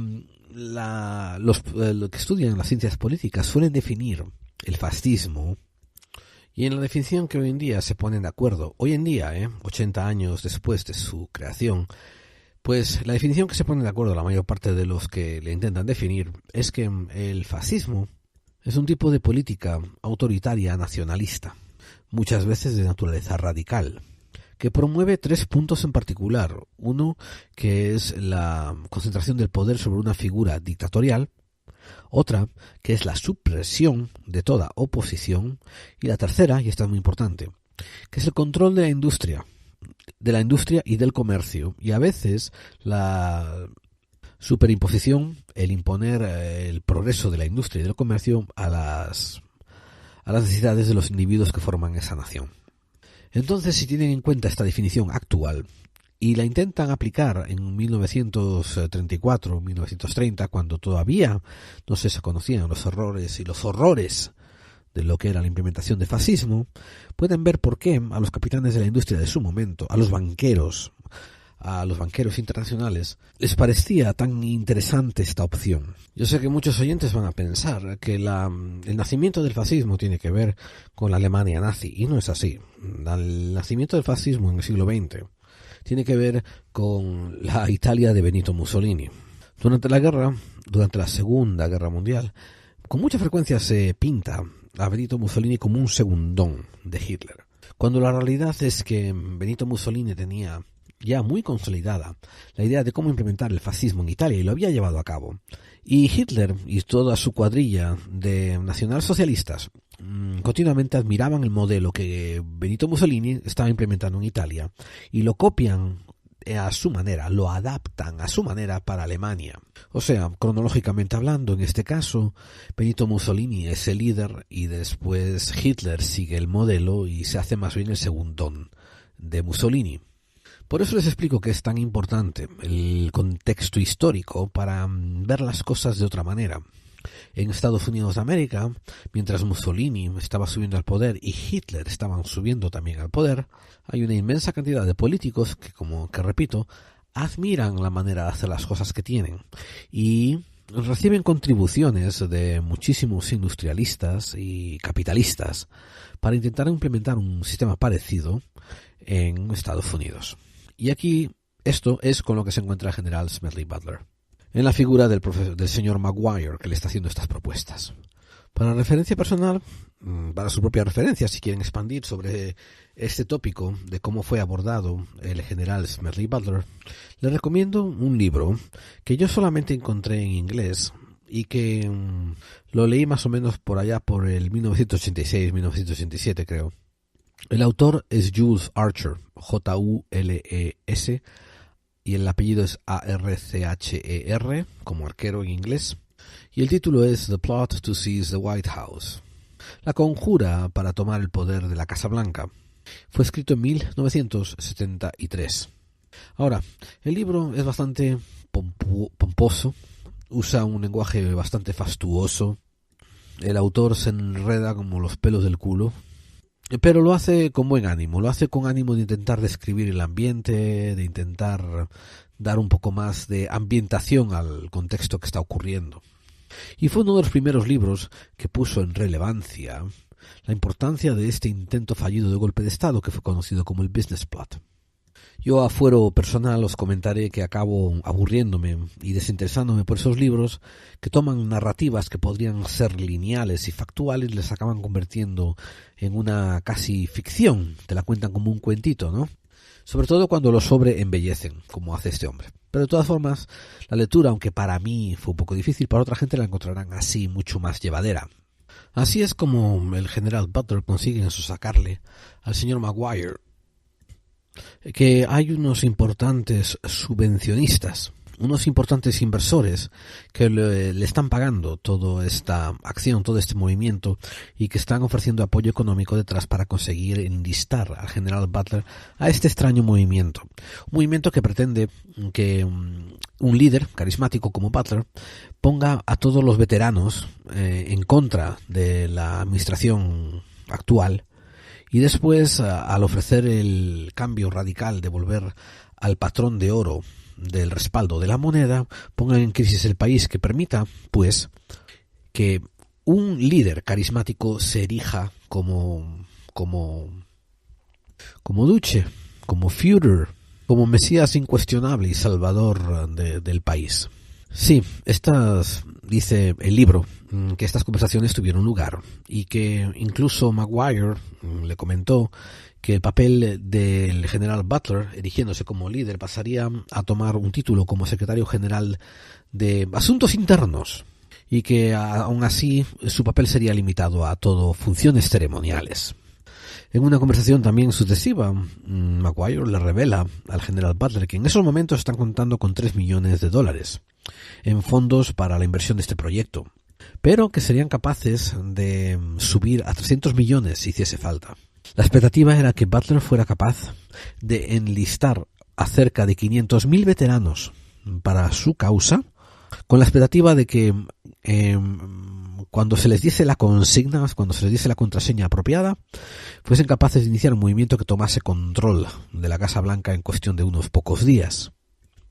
los que estudian las ciencias políticas suelen definir el fascismo, y en la definición que hoy en día se ponen de acuerdo, hoy en día, 80 años después de su creación, pues la definición que se ponen de acuerdo la mayor parte de los que le intentan definir es que el fascismo es un tipo de política autoritaria nacionalista, muchas veces de naturaleza radical, que promueve 3 puntos en particular. Uno, que es la concentración del poder sobre una figura dictatorial. Otra, que es la supresión de toda oposición. Y la tercera, y esta es muy importante, que es el control de la industria y del comercio. Y a veces la superimposición, el imponer el progreso de la industria y del comercio a las necesidades de los individuos que forman esa nación. Entonces, si tienen en cuenta esta definición actual y la intentan aplicar en 1934, 1930, cuando todavía no se conocían los errores y los horrores de lo que era la implementación del fascismo, pueden ver por qué a los capitanes de la industria de su momento, a los banqueros internacionales, les parecía tan interesante esta opción. Yo sé que muchos oyentes van a pensar que el nacimiento del fascismo tiene que ver con la Alemania nazi, y no es así. El nacimiento del fascismo en el siglo XX tiene que ver con la Italia de Benito Mussolini. Durante la Segunda Guerra Mundial, con mucha frecuencia se pinta a Benito Mussolini como un segundón de Hitler, cuando la realidad es que Benito Mussolini tenía ya muy consolidada la idea de cómo implementar el fascismo en Italia y lo había llevado a cabo. Y Hitler y toda su cuadrilla de nacionalsocialistas continuamente admiraban el modelo que Benito Mussolini estaba implementando en Italia y lo copian a su manera, lo adaptan a su manera para Alemania. O sea, cronológicamente hablando, en este caso, Benito Mussolini es el líder y después Hitler sigue el modelo y se hace más bien el segundón de Mussolini. Por eso les explico que es tan importante el contexto histórico para ver las cosas de otra manera. En Estados Unidos de América, mientras Mussolini estaba subiendo al poder y Hitler estaban subiendo también al poder, hay una inmensa cantidad de políticos que repito, admiran la manera de hacer las cosas que tienen y reciben contribuciones de muchísimos industrialistas y capitalistas para intentar implementar un sistema parecido en Estados Unidos. Y aquí esto es con lo que se encuentra el general Smedley Butler, en la figura del señor Maguire, que le está haciendo estas propuestas. Para referencia personal, para su propia referencia, si quieren expandir sobre este tópico de cómo fue abordado el general Smedley Butler, les recomiendo un libro que yo solamente encontré en inglés y que lo leí más o menos por allá por el 1986-1987 creo. El autor es Jules Archer, Jules, y el apellido es Archer, como arquero en inglés. Y el título es The Plot to Seize the White House, la conjura para tomar el poder de la Casa Blanca. Fue escrito en 1973. Ahora, el libro es bastante pomposo, usa un lenguaje bastante fastuoso. El autor se enreda como los pelos del culo, pero lo hace con buen ánimo, lo hace con ánimo de intentar describir el ambiente, de intentar dar un poco más de ambientación al contexto que está ocurriendo. Y fue uno de los primeros libros que puso en relevancia la importancia de este intento fallido de golpe de Estado que fue conocido como el Business Plot. Yo a fuero personal os comentaré que acabo aburriéndome y desinteresándome por esos libros que toman narrativas que podrían ser lineales y factuales y les acaban convirtiendo en una casi ficción, te la cuentan como un cuentito, ¿no? Sobre todo cuando lo sobreembellecen, como hace este hombre. Pero de todas formas, la lectura, aunque para mí fue un poco difícil, para otra gente la encontrarán así mucho más llevadera. Así es como el general Butler consigue sacarle al señor Maguire que hay unos importantes subvencionistas, unos importantes inversores que le están pagando toda esta acción, todo este movimiento y que están ofreciendo apoyo económico detrás para conseguir enlistar al general Butler a este extraño movimiento. Un movimiento que pretende que un líder carismático como Butler ponga a todos los veteranos en contra de la administración actual. Y después, al ofrecer el cambio radical de volver al patrón de oro del respaldo de la moneda, ponga en crisis el país, que permita, pues, que un líder carismático se erija como duce, como Führer, como Mesías incuestionable y salvador del país. Sí, dice el libro, que estas conversaciones tuvieron lugar y que incluso Maguire le comentó que el papel del general Butler, erigiéndose como líder, pasaría a tomar un título como secretario general de Asuntos Internos y que aún así su papel sería limitado a todo funciones ceremoniales. En una conversación también sucesiva, Maguire le revela al general Butler que en esos momentos están contando con $3 millones en fondos para la inversión de este proyecto, pero que serían capaces de subir a 300 millones si hiciese falta. La expectativa era que Butler fuera capaz de enlistar a cerca de 500.000 veteranos para su causa, con la expectativa de que cuando se les diese la consigna, cuando se les diese la contraseña apropiada, fuesen capaces de iniciar un movimiento que tomase control de la Casa Blanca en cuestión de unos pocos días.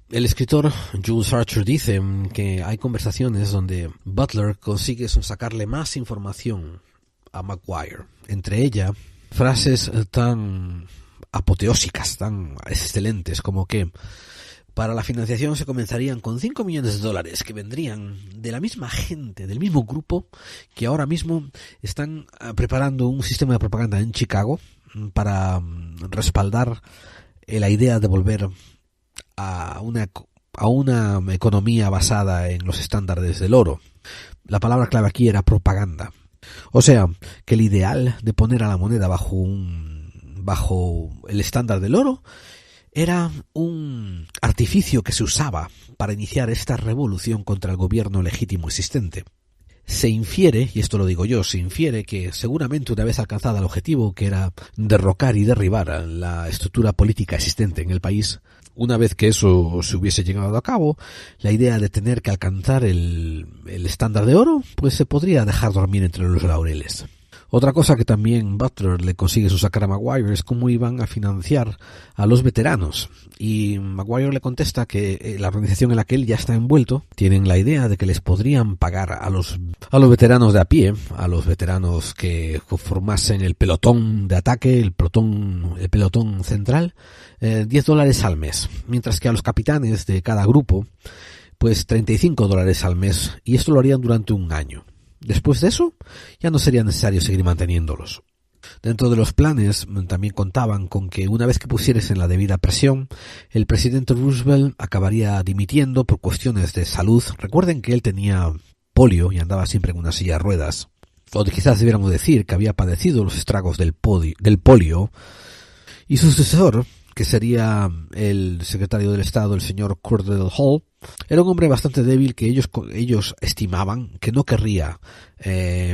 El escritor Jules Archer dice que hay conversaciones donde Butler consigue sacarle más información a Maguire. Entre ellas, frases tan apoteósicas, tan excelentes, como que para la financiación se comenzarían con $5 millones que vendrían de la misma gente, del mismo grupo, que ahora mismo están preparando un sistema de propaganda en Chicago para respaldar la idea de volver a una economía basada en los estándares del oro. La palabra clave aquí era propaganda. O sea, que el ideal de poner a la moneda bajo el estándar del oro era un artificio que se usaba para iniciar esta revolución contra el gobierno legítimo existente. Se infiere, y esto lo digo yo, se infiere que seguramente una vez alcanzada el objetivo, que era derrocar y derribar la estructura política existente en el país, una vez que eso se hubiese llegado a cabo, la idea de tener que alcanzar el estándar de oro, pues se podría dejar dormir entre los laureles. Otra cosa que también Butler le consigue sacar a Maguire es cómo iban a financiar a los veteranos. Y Maguire le contesta que la organización en la que él ya está envuelto tienen la idea de que les podrían pagar a los veteranos de a pie, a los veteranos que formasen el pelotón de ataque, el pelotón central, $10 al mes. Mientras que a los capitanes de cada grupo, pues $35 al mes. Y esto lo harían durante un año. Después de eso, ya no sería necesario seguir manteniéndolos. Dentro de los planes también contaban con que una vez que pusiesen la debida presión, el presidente Roosevelt acabaría dimitiendo por cuestiones de salud. Recuerden que él tenía polio y andaba siempre en una silla de ruedas. O quizás debiéramos decir que había padecido los estragos del polio. Y su sucesor, que sería el secretario del Estado, el señor Cordell Hull, era un hombre bastante débil que ellos estimaban que no querría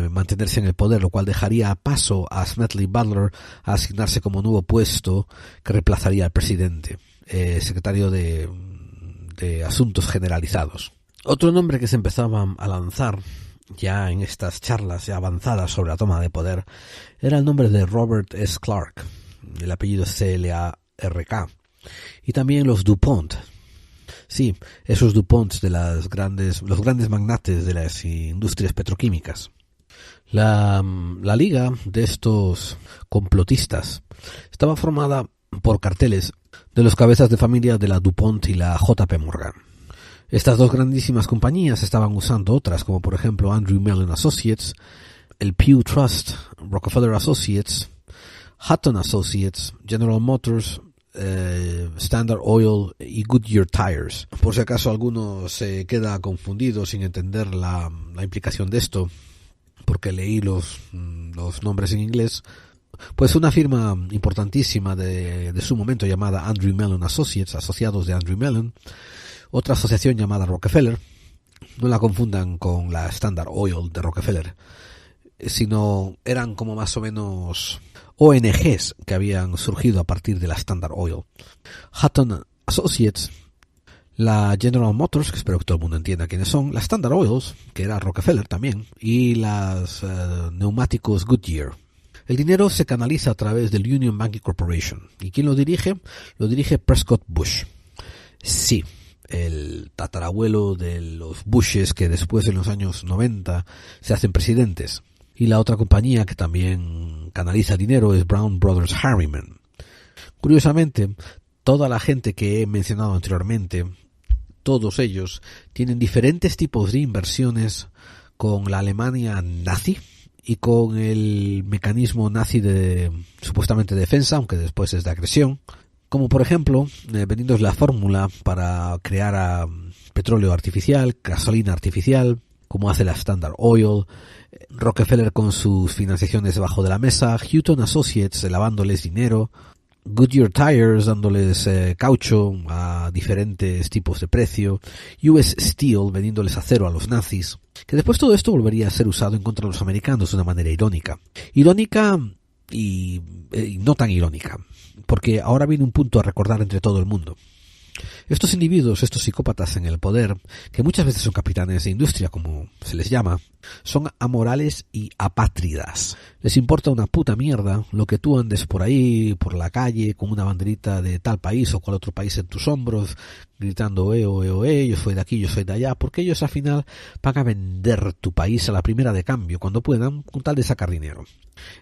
mantenerse en el poder, lo cual dejaría paso a Smedley Butler a asignarse como nuevo puesto que reemplazaría al presidente, secretario de Asuntos Generalizados. Otro nombre que se empezaba a lanzar ya en estas charlas ya avanzadas sobre la toma de poder era el nombre de Robert S. Clark, el apellido es C-L-A-R-K, y también los DuPont. Sí, esos DuPonts de los grandes magnates de las industrias petroquímicas. La liga de estos complotistas estaba formada por carteles de los cabezas de familia de la DuPont y la JP Morgan. Estas dos grandísimas compañías estaban usando otras, como por ejemplo Andrew Mellon Associates, el Pew Trust, Rockefeller Associates, Hutton Associates, General Motors, Standard Oil y Goodyear Tires. Por si acaso alguno se queda confundido sin entender la implicación de esto, porque leí los nombres en inglés, pues una firma importantísima de su momento llamada Andrew Mellon Associates, asociados de Andrew Mellon, otra asociación llamada Rockefeller, no la confundan con la Standard Oil de Rockefeller, sino eran como más o menos ONGs que habían surgido a partir de la Standard Oil. Hutton Associates, la General Motors, que espero que todo el mundo entienda quiénes son, la Standard Oils, que era Rockefeller también, y las neumáticos Goodyear. El dinero se canaliza a través del Union Banking Corporation. ¿Y quién lo dirige? Lo dirige Prescott Bush. Sí, el tatarabuelo de los Bushes que después en los años 90 se hacen presidentes. Y la otra compañía que también canaliza dinero es Brown Brothers Harriman. Curiosamente, toda la gente que he mencionado anteriormente, todos ellos tienen diferentes tipos de inversiones con la Alemania nazi y con el mecanismo nazi de supuestamente defensa, aunque después es de agresión. Como por ejemplo, vendiéndoos la fórmula para crear petróleo artificial, gasolina artificial, como hace la Standard Oil, Rockefeller con sus financiaciones debajo de la mesa, Hutton Associates lavándoles dinero, Goodyear Tires dándoles caucho a diferentes tipos de precio, US Steel vendiéndoles acero a los nazis, que después todo esto volvería a ser usado en contra de los americanos de una manera irónica. Irónica y no tan irónica, porque ahora viene un punto a recordar entre todo el mundo. Estos individuos, estos psicópatas en el poder, que muchas veces son capitanes de industria, como se les llama, son amorales y apátridas. Les importa una puta mierda lo que tú andes por ahí, por la calle, con una banderita de tal país o cual otro país en tus hombros, gritando yo soy de aquí, yo soy de allá, porque ellos al final van a vender tu país a la primera de cambio, cuando puedan, con tal de sacar dinero.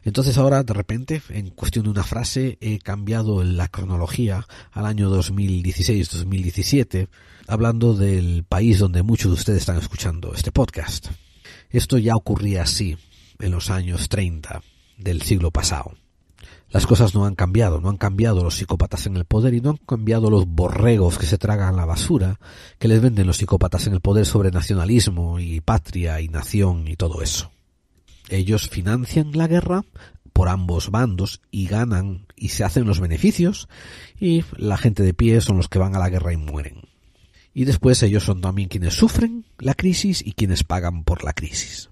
Entonces ahora, de repente, en cuestión de una frase, he cambiado la cronología al año 2016-2017, hablando del país donde muchos de ustedes están escuchando este podcast. Esto ya ocurría así en los años 30 del siglo pasado. Las cosas no han cambiado los psicópatas en el poder y no han cambiado los borregos que se tragan la basura que les venden los psicópatas en el poder sobre nacionalismo y patria y nación y todo eso. Ellos financian la guerra por ambos bandos y ganan y se hacen los beneficios, y la gente de pie son los que van a la guerra y mueren. Y después ellos son también quienes sufren la crisis y quienes pagan por la crisis.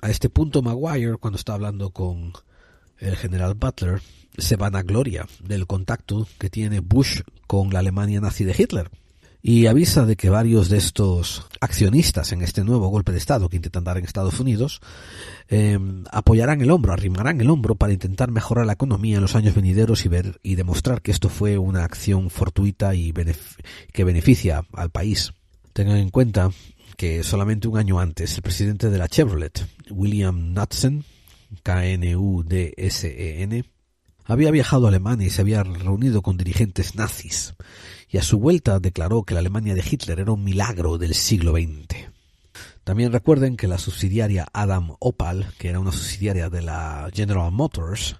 A este punto Maguire, cuando está hablando con el general Butler, se vanagloria del contacto que tiene Bush con la Alemania nazi de Hitler. Y avisa de que varios de estos accionistas en este nuevo golpe de Estado que intentan dar en Estados Unidos apoyarán el hombro, arrimarán el hombro para intentar mejorar la economía en los años venideros y demostrar que esto fue una acción fortuita y que beneficia al país. Tengan en cuenta que solamente un año antes el presidente de la Chevrolet, William Knudsen, Knudsen, había viajado a Alemania y se había reunido con dirigentes nazis, y a su vuelta declaró que la Alemania de Hitler era un milagro del siglo XX. También recuerden que la subsidiaria Adam Opal, que era una subsidiaria de la General Motors,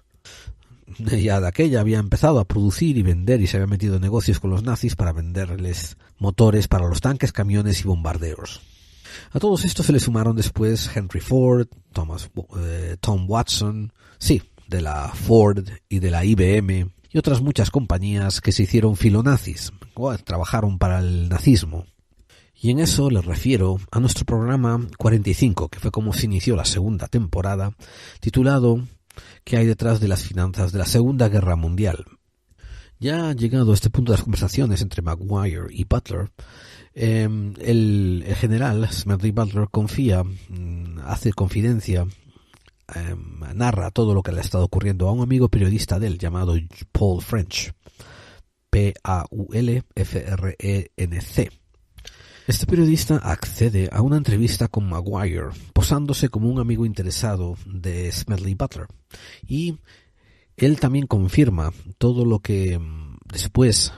ya de aquella había empezado a producir y vender y se había metido en negocios con los nazis para venderles motores para los tanques, camiones y bombarderos. A todos estos se le sumaron después Henry Ford, Tom Watson, de la Ford y de la IBM y otras muchas compañías que se hicieron filonazis, trabajaron para el nazismo. Y en eso les refiero a nuestro programa 45, que fue como se inició la segunda temporada, titulado ¿Qué hay detrás de las finanzas de la Segunda Guerra Mundial? Ya llegado a este punto de las conversaciones entre Maguire y Butler, El general Smedley Butler hace confidencia, narra todo lo que le ha estado ocurriendo a un amigo periodista de él llamado Paul French, Paulfrenc. Este periodista accede a una entrevista con Maguire, posándose como un amigo interesado de Smedley Butler, y él también confirma todo lo que después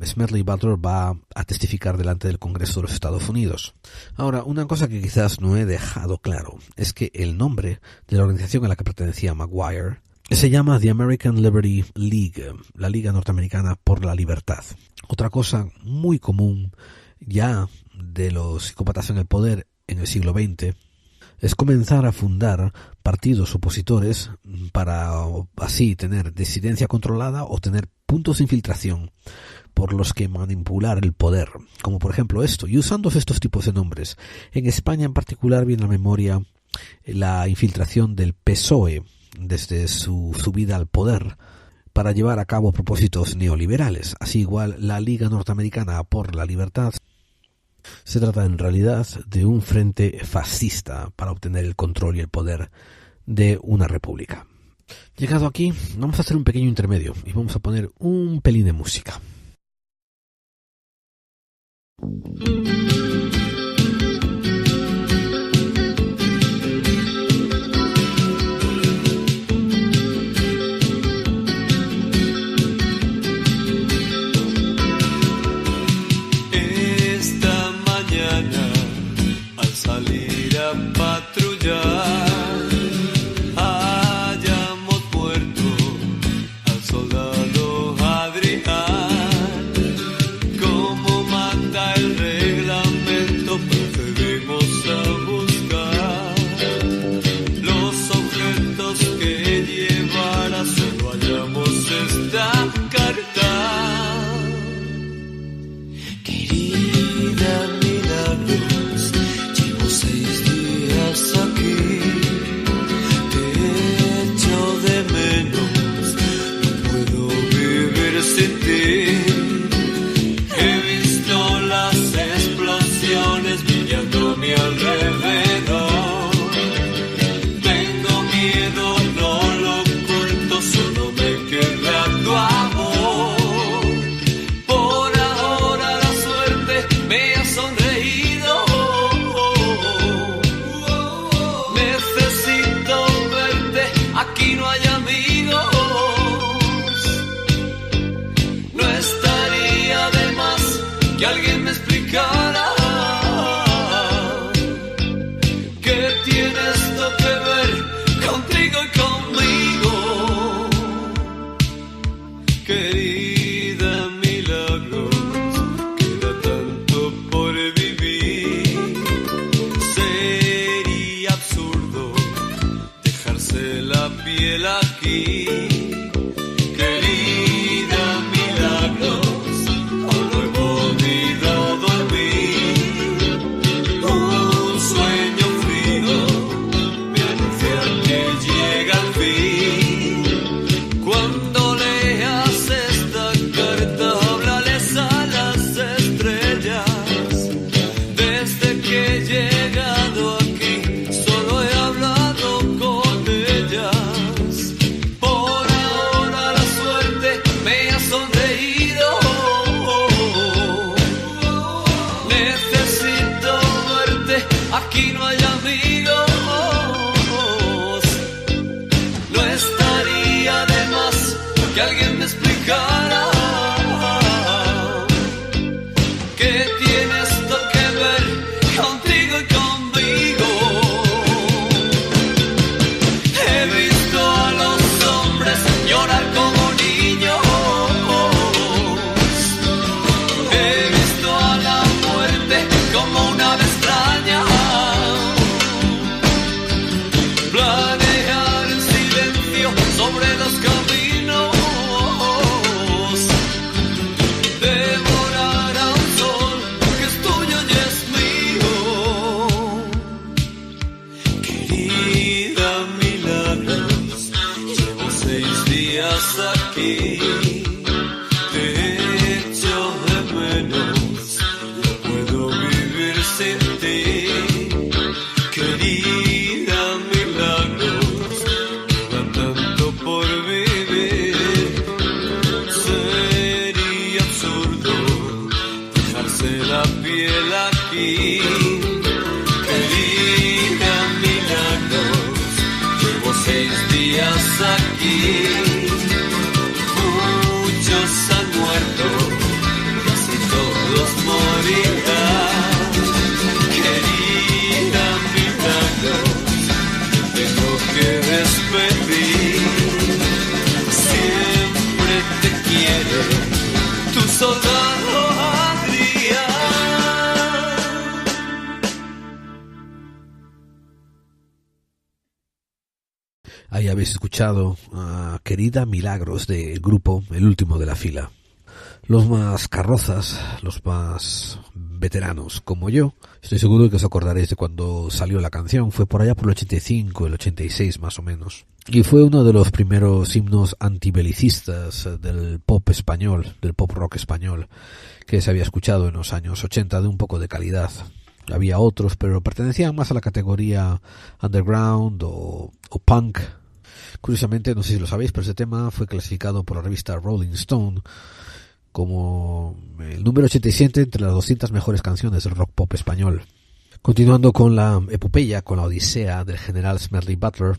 Smedley Butler va a testificar delante del Congreso de los Estados Unidos. Ahora, una cosa que quizás no he dejado claro es que el nombre de la organización a la que pertenecía Maguire se llama The American Liberty League, la Liga Norteamericana por la Libertad. Otra cosa muy común ya de los psicópatas en el poder en el siglo XX es comenzar a fundar partidos opositores para así tener disidencia controlada o tener puntos de infiltración por los que manipular el poder, como por ejemplo esto, y usando estos tipos de nombres. En España en particular viene a la memoria la infiltración del PSOE desde su subida al poder para llevar a cabo propósitos neoliberales. Así igual la Liga Norteamericana por la Libertad se trata en realidad de un frente fascista para obtener el control y el poder de una república. Llegado aquí, vamos a hacer un pequeño intermedio y vamos a poner un pelín de música. Esta mañana al salir a patrullar hayamos muerto al soldado Adrián. Como manda el reglamento, procedemos a buscar los objetos que llevara. Solo hallamos esta carta. Querida Milagros, llevo 6 días aquí. Te echo de menos, no puedo vivir sin ti. He visto las explosiones brillando a mi alrededor. Tengo miedo, no lo oculto, solo me queda tu amor. Por ahora la suerte me ha sonreído. Necesito verte, aquí no hay amigos. No estaría de más que alguien me explicara qué tiene esto que ver contigo y conmigo. Querida Milagros, queda tanto por vivir. Sería absurdo dejarse la piel aquí. Querida Milagros, aún no he podido dormir. Un sueño frío me anuncia que llega el fin. Cuando leas esta carta, háblales a las estrellas. Desde que he llegado aquí, solo he hablado con ellas. Por ahora la suerte me ha sonreído. Necesito verte, aquí no hay amigos. No estaría de más que alguien me explicara qué tiene esto que ver contigo y conmigo. He visto a los hombres llorar como niños. He visto a la muerte como una ave extraña. aquí. Querida Milagros, llevo 6 días aquí. Muchos han muerto, casi todos morirán. Querida Milagros, tengo que despedir. Siempre te quiere tu soldado Adrián. Ahí habéis escuchado a Querida Milagros del grupo El Último de la Fila. Los más carrozas, los más veteranos como yo, estoy seguro de que os acordaréis de cuando salió la canción. Fue por allá por el 85, el 86 más o menos. Y fue uno de los primeros himnos antibelicistas del pop español, del pop rock español, que se había escuchado en los años 80 de un poco de calidad. Había otros, pero pertenecían más a la categoría underground o punk. Curiosamente, no sé si lo sabéis, pero ese tema fue clasificado por la revista Rolling Stone como el número 87 entre las 200 mejores canciones del rock pop español. Continuando con la epopeya, con la odisea del general Smedley Butler,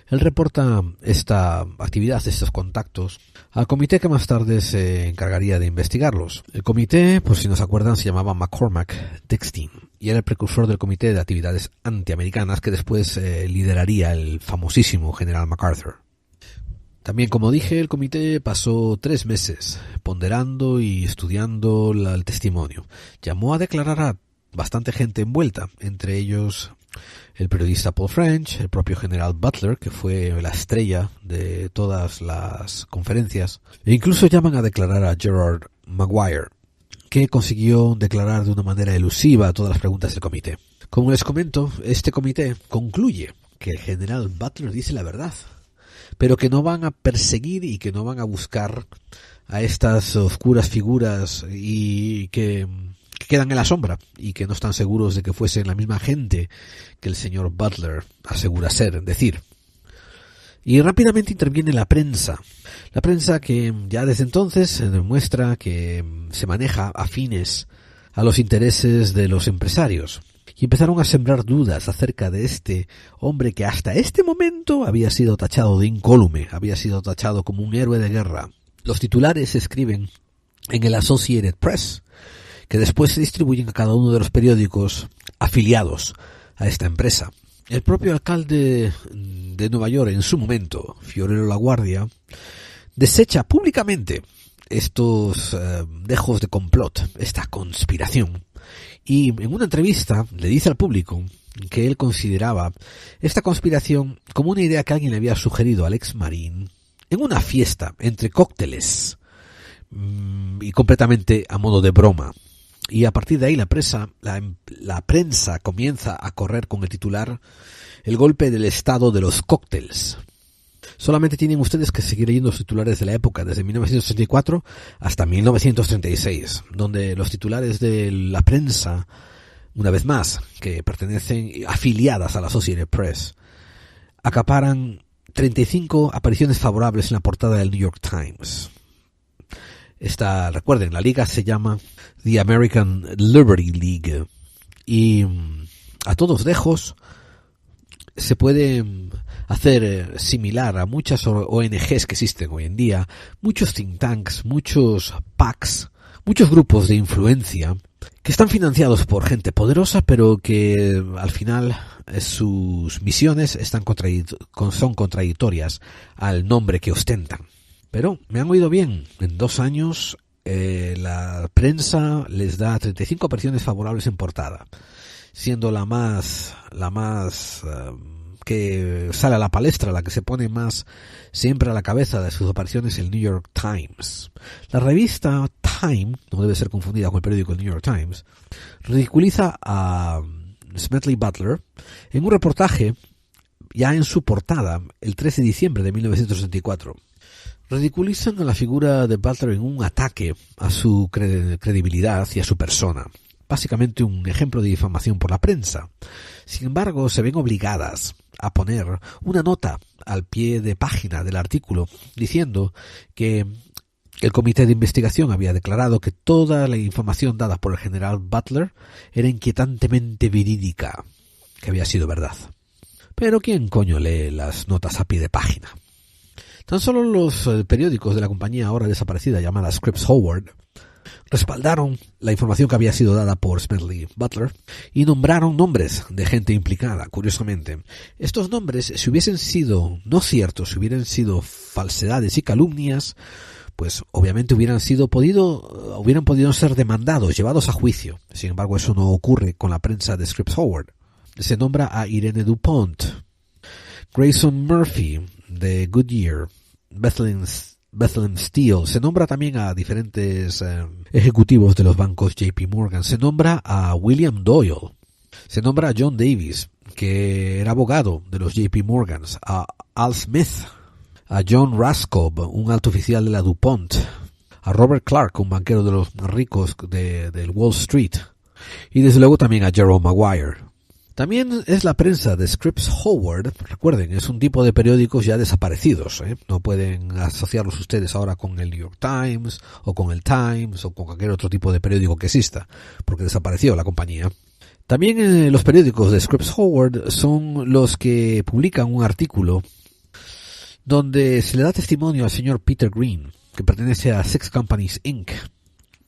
él reporta esta actividad, estos contactos, al comité que más tarde se encargaría de investigarlos. El comité, por si no se acuerdan, se llamaba McCormack-Dickstein y era el precursor del comité de actividades antiamericanas que después lideraría el famosísimo general MacArthur. También, como dije, el comité pasó 3 meses ponderando y estudiando el testimonio. Llamó a declarar a bastante gente envuelta, entre ellos el periodista Paul French, el propio general Butler, que fue la estrella de todas las conferencias, e incluso llaman a declarar a Gerard Maguire, que consiguió declarar de una manera elusiva todas las preguntas del comité. Como les comento, este comité concluye que el general Butler dice la verdad, pero que no van a perseguir y que no van a buscar a estas oscuras figuras y que quedan en la sombra y que no están seguros de que fuesen la misma gente que el señor Butler asegura decir. Y rápidamente interviene la prensa que ya desde entonces demuestra que se maneja afines a los intereses de los empresarios. Y empezaron a sembrar dudas acerca de este hombre que hasta este momento había sido tachado de incólume, había sido tachado como un héroe de guerra. Los titulares se escriben en el Associated Press, que después se distribuyen a cada uno de los periódicos afiliados a esta empresa. El propio alcalde de Nueva York en su momento, Fiorello LaGuardia, desecha públicamente estos dejos de complot, esta conspiración. Y en una entrevista le dice al público que él consideraba esta conspiración como una idea que alguien le había sugerido al ex marín en una fiesta entre cócteles y completamente a modo de broma. Y a partir de ahí la prensa comienza a correr con el titular "El golpe del estado de los cócteles". Solamente tienen ustedes que seguir leyendo los titulares de la época, desde 1934 hasta 1936, donde los titulares de la prensa, una vez más, que pertenecen afiliadas a la Associated Press, acaparan 35 apariciones favorables en la portada del New York Times. Recuerden, la liga se llama The American Liberty League y a todos dejos se puede hacer similar a muchas ONGs que existen hoy en día, muchos think tanks, muchos PACs, muchos grupos de influencia que están financiados por gente poderosa, pero que al final sus misiones son contradictorias al nombre que ostentan. Pero me han oído bien, en 2 años la prensa les da 35 apariciones favorables en portada, siendo la más que sale a la palestra, la que se pone más siempre a la cabeza de sus apariciones, el New York Times. La revista Time, no debe ser confundida con el periódico el New York Times, ridiculiza a Smedley Butler en un reportaje ya en su portada el 13 de diciembre de 1964. Ridiculizan a la figura de Butler en un ataque a su credibilidad y a su persona. Básicamente un ejemplo de difamación por la prensa. Sin embargo, se ven obligadas a poner una nota al pie de página del artículo diciendo que El comité de investigación había declarado que toda la información dada por el general Butler era inquietantemente verídica, que había sido verdad. Pero ¿quién coño lee las notas a pie de página? Tan solo los periódicos de la compañía ahora desaparecida llamada Scripps Howard respaldaron la información que había sido dada por Smedley Butler y nombraron nombres de gente implicada. Curiosamente, estos nombres, si hubiesen sido no ciertos, si hubieran sido falsedades y calumnias, pues obviamente hubieran podido ser demandados, llevados a juicio. Sin embargo, eso no ocurre con la prensa de Scripps Howard. Se nombra a Irene DuPont, Grayson Murphy de Goodyear, Bethlehem Steel. Se nombra también a diferentes ejecutivos de los bancos JP Morgan. Se nombra a William Doyle. Se nombra a John Davis, que era abogado de los JP Morgans, a Al Smith, a John Raskob, un alto oficial de la DuPont, a Robert Clark, un banquero de los más ricos del Wall Street, y desde luego también a Jerome Maguire. También es la prensa de Scripps Howard, recuerden, es un tipo de periódicos ya desaparecidos, no pueden asociarlos ustedes ahora con el New York Times, o con el Times, o con cualquier otro tipo de periódico que exista, porque desapareció la compañía. También los periódicos de Scripps Howard son los que publican un artículo donde se le da testimonio al señor Peter Green, que pertenece a Six Companies Inc.,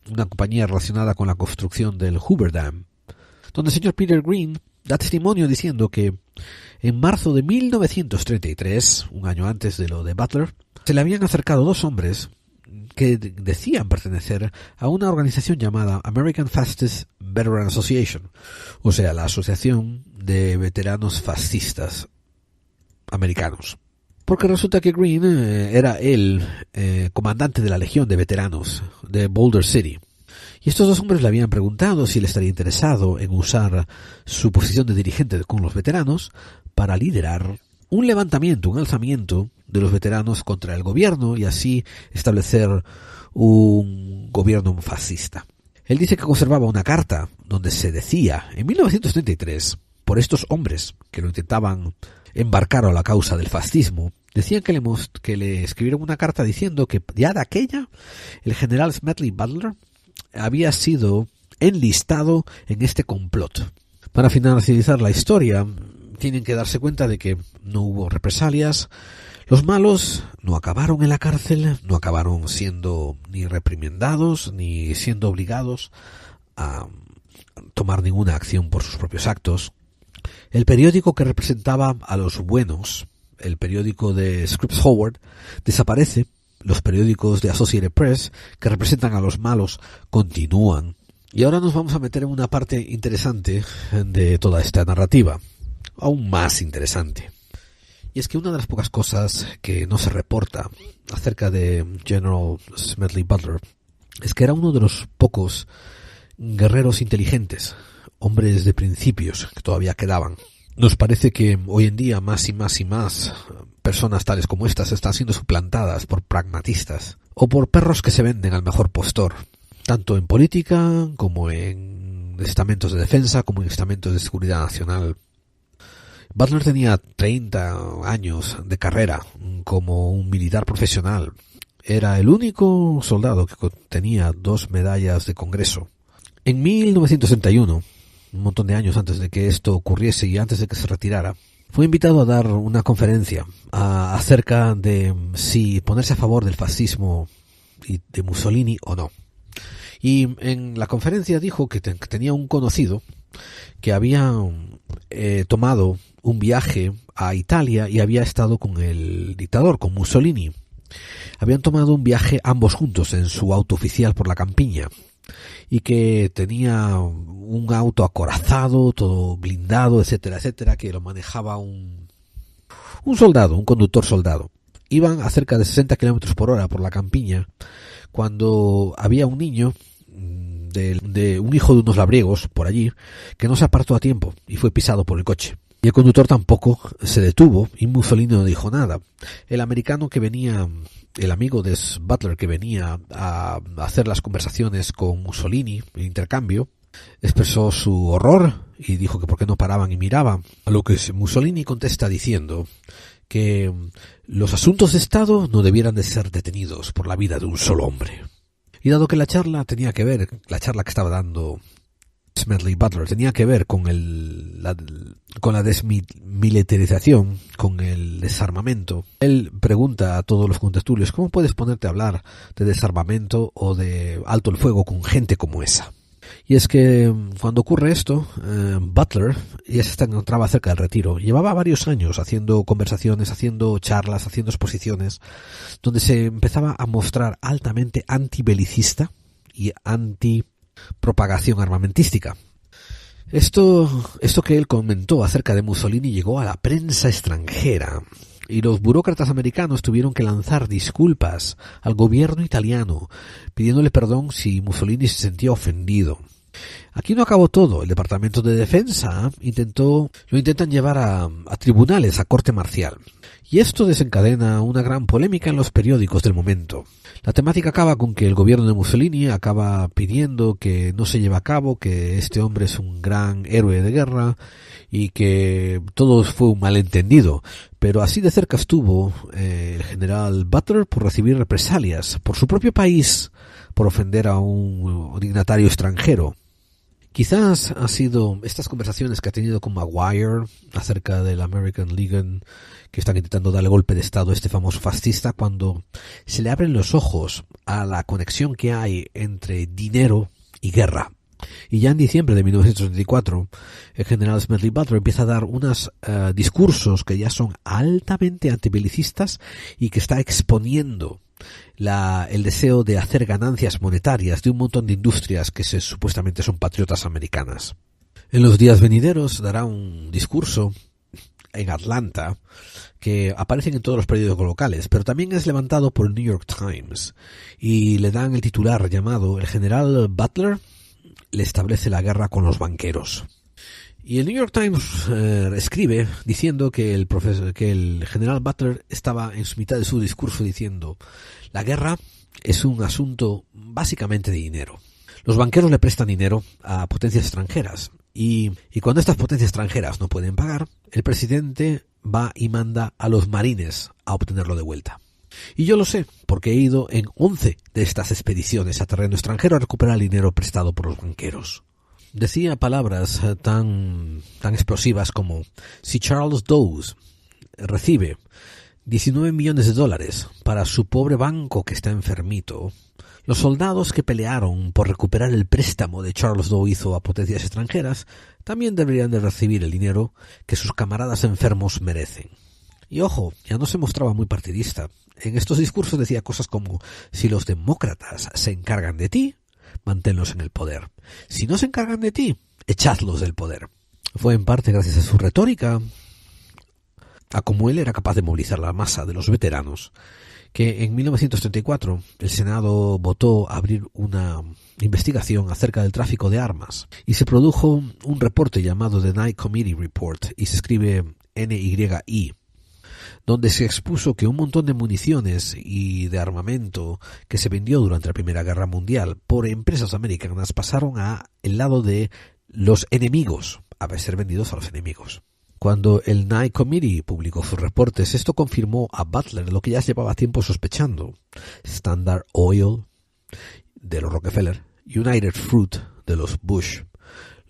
una compañía relacionada con la construcción del Hoover Dam, donde el señor Peter Green da testimonio diciendo que en marzo de 1933, un año antes de lo de Butler, se le habían acercado dos hombres que decían pertenecer a una organización llamada American Fascist Veteran Association, o sea, la Asociación de Veteranos Fascistas Americanos. Porque resulta que Green era el comandante de la Legión de Veteranos de Boulder City. Y estos dos hombres le habían preguntado si él estaría interesado en usar su posición de dirigente con los veteranos para liderar un levantamiento, un alzamiento de los veteranos contra el gobierno y así establecer un gobierno fascista. Él dice que conservaba una carta donde se decía, en 1933, por estos hombres que lo intentaban embarcar a la causa del fascismo, decían que le escribieron una carta diciendo que ya de aquella el general Smedley Butler había sido enlistado en este complot. Para finalizar la historia, tienen que darse cuenta de que no hubo represalias. Los malos no acabaron en la cárcel, no acabaron siendo ni reprimendados, ni siendo obligados a tomar ninguna acción por sus propios actos. El periódico que representaba a los buenos, el periódico de Scripps Howard, desaparece. Los periódicos de Associated Press, que representan a los malos, continúan. Y ahora nos vamos a meter en una parte interesante de toda esta narrativa, aún más interesante. Y es que una de las pocas cosas que no se reporta acerca de General Smedley Butler es que era uno de los pocos guerreros inteligentes, hombres de principios que todavía quedaban. Nos parece que hoy en día más y más personas tales como estas están siendo suplantadas por pragmatistas o por perros que se venden al mejor postor, tanto en política como en estamentos de defensa como en estamentos de seguridad nacional. Butler tenía 30 años de carrera como un militar profesional. Era el único soldado que tenía 2 medallas de Congreso. En 1961, un montón de años antes de que esto ocurriese y antes de que se retirara, fue invitado a dar una conferencia acerca de si ponerse a favor del fascismo y de Mussolini o no. Y en la conferencia dijo que tenía un conocido que había tomado un viaje a Italia y había estado con el dictador, con Mussolini. Habían tomado un viaje ambos juntos en su auto oficial por la campiña y que tenía un auto acorazado, todo blindado, etcétera, etcétera, que lo manejaba un soldado, un conductor soldado. Iban a cerca de 60 kilómetros por hora por la campiña cuando había un niño de un hijo de unos labriegos por allí que no se apartó a tiempo y fue pisado por el coche. Y el conductor tampoco se detuvo y Mussolini no dijo nada. El americano que venía, el amigo de Butler que venía a hacer las conversaciones con Mussolini, el intercambio, expresó su horror y dijo que por qué no paraban y miraban. A lo que Mussolini contesta diciendo que los asuntos de Estado no debieran de ser detenidos por la vida de un solo hombre. Y dado que la charla que estaba dando Smedley Butler tenía que ver con la desmilitarización, con el desarmamento, él pregunta a todos los contertulios: ¿cómo puedes ponerte a hablar de desarmamento o de alto el fuego con gente como esa? Y es que cuando ocurre esto, Butler ya se encontraba cerca del retiro. Llevaba varios años haciendo conversaciones, haciendo charlas, haciendo exposiciones, donde se empezaba a mostrar altamente antibelicista y antipropagación armamentística. Esto que él comentó acerca de Mussolini llegó a la prensa extranjera, y los burócratas americanos tuvieron que lanzar disculpas al gobierno italiano, pidiéndole perdón si Mussolini se sentía ofendido. Aquí no acabó todo. El Departamento de Defensa lo intentan llevar a tribunales, a corte marcial. Y esto desencadena una gran polémica en los periódicos del momento. La temática acaba con que el gobierno de Mussolini acaba pidiendo que no se lleve a cabo, que este hombre es un gran héroe de guerra y que todo fue un malentendido. Pero así de cerca estuvo el general Butler por recibir represalias por su propio país por ofender a un dignatario extranjero. Quizás ha sido estas conversaciones que ha tenido con Maguire acerca del American Legion, que están intentando darle golpe de estado a este famoso fascista, cuando se le abren los ojos a la conexión que hay entre dinero y guerra. Y ya en diciembre de 1934, el general Smedley Butler empieza a dar unos discursos que ya son altamente antibelicistas y que está exponiendo el deseo de hacer ganancias monetarias de un montón de industrias que supuestamente son patriotas americanas. En los días venideros dará un discurso en Atlanta que aparece en todos los periódicos locales, pero también es levantado por el New York Times y le dan el titular llamado "El general Butler le establece la guerra con los banqueros". Y el New York Times escribe diciendo que el general Butler estaba en mitad de su discurso diciendo: la guerra es un asunto básicamente de dinero. Los banqueros le prestan dinero a potencias extranjeras y cuando estas potencias extranjeras no pueden pagar, el presidente va y manda a los marines a obtenerlo de vuelta. Y yo lo sé, porque he ido en 11 de estas expediciones a terreno extranjero a recuperar el dinero prestado por los banqueros. Decía palabras tan explosivas como: si Charles Dawes recibe $19 millones para su pobre banco que está enfermito, los soldados que pelearon por recuperar el préstamo de Charles Dawes hizo a potencias extranjeras también deberían de recibir el dinero que sus camaradas enfermos merecen. Y ojo, ya no se mostraba muy partidista. En estos discursos decía cosas como: si los demócratas se encargan de ti, manténlos en el poder. Si no se encargan de ti, echadlos del poder. Fue en parte gracias a su retórica, a cómo él era capaz de movilizar la masa de los veteranos, que en 1934 el Senado votó abrir una investigación acerca del tráfico de armas y se produjo un reporte llamado The Nye Committee Report, y se escribe NYI, donde se expuso que un montón de municiones y de armamento que se vendió durante la Primera Guerra Mundial por empresas americanas pasaron a el lado de los enemigos, a ser vendidos a los enemigos. Cuando el Nye Committee publicó sus reportes, esto confirmó a Butler lo que ya llevaba tiempo sospechando: Standard Oil de los Rockefeller, United Fruit de los Bush,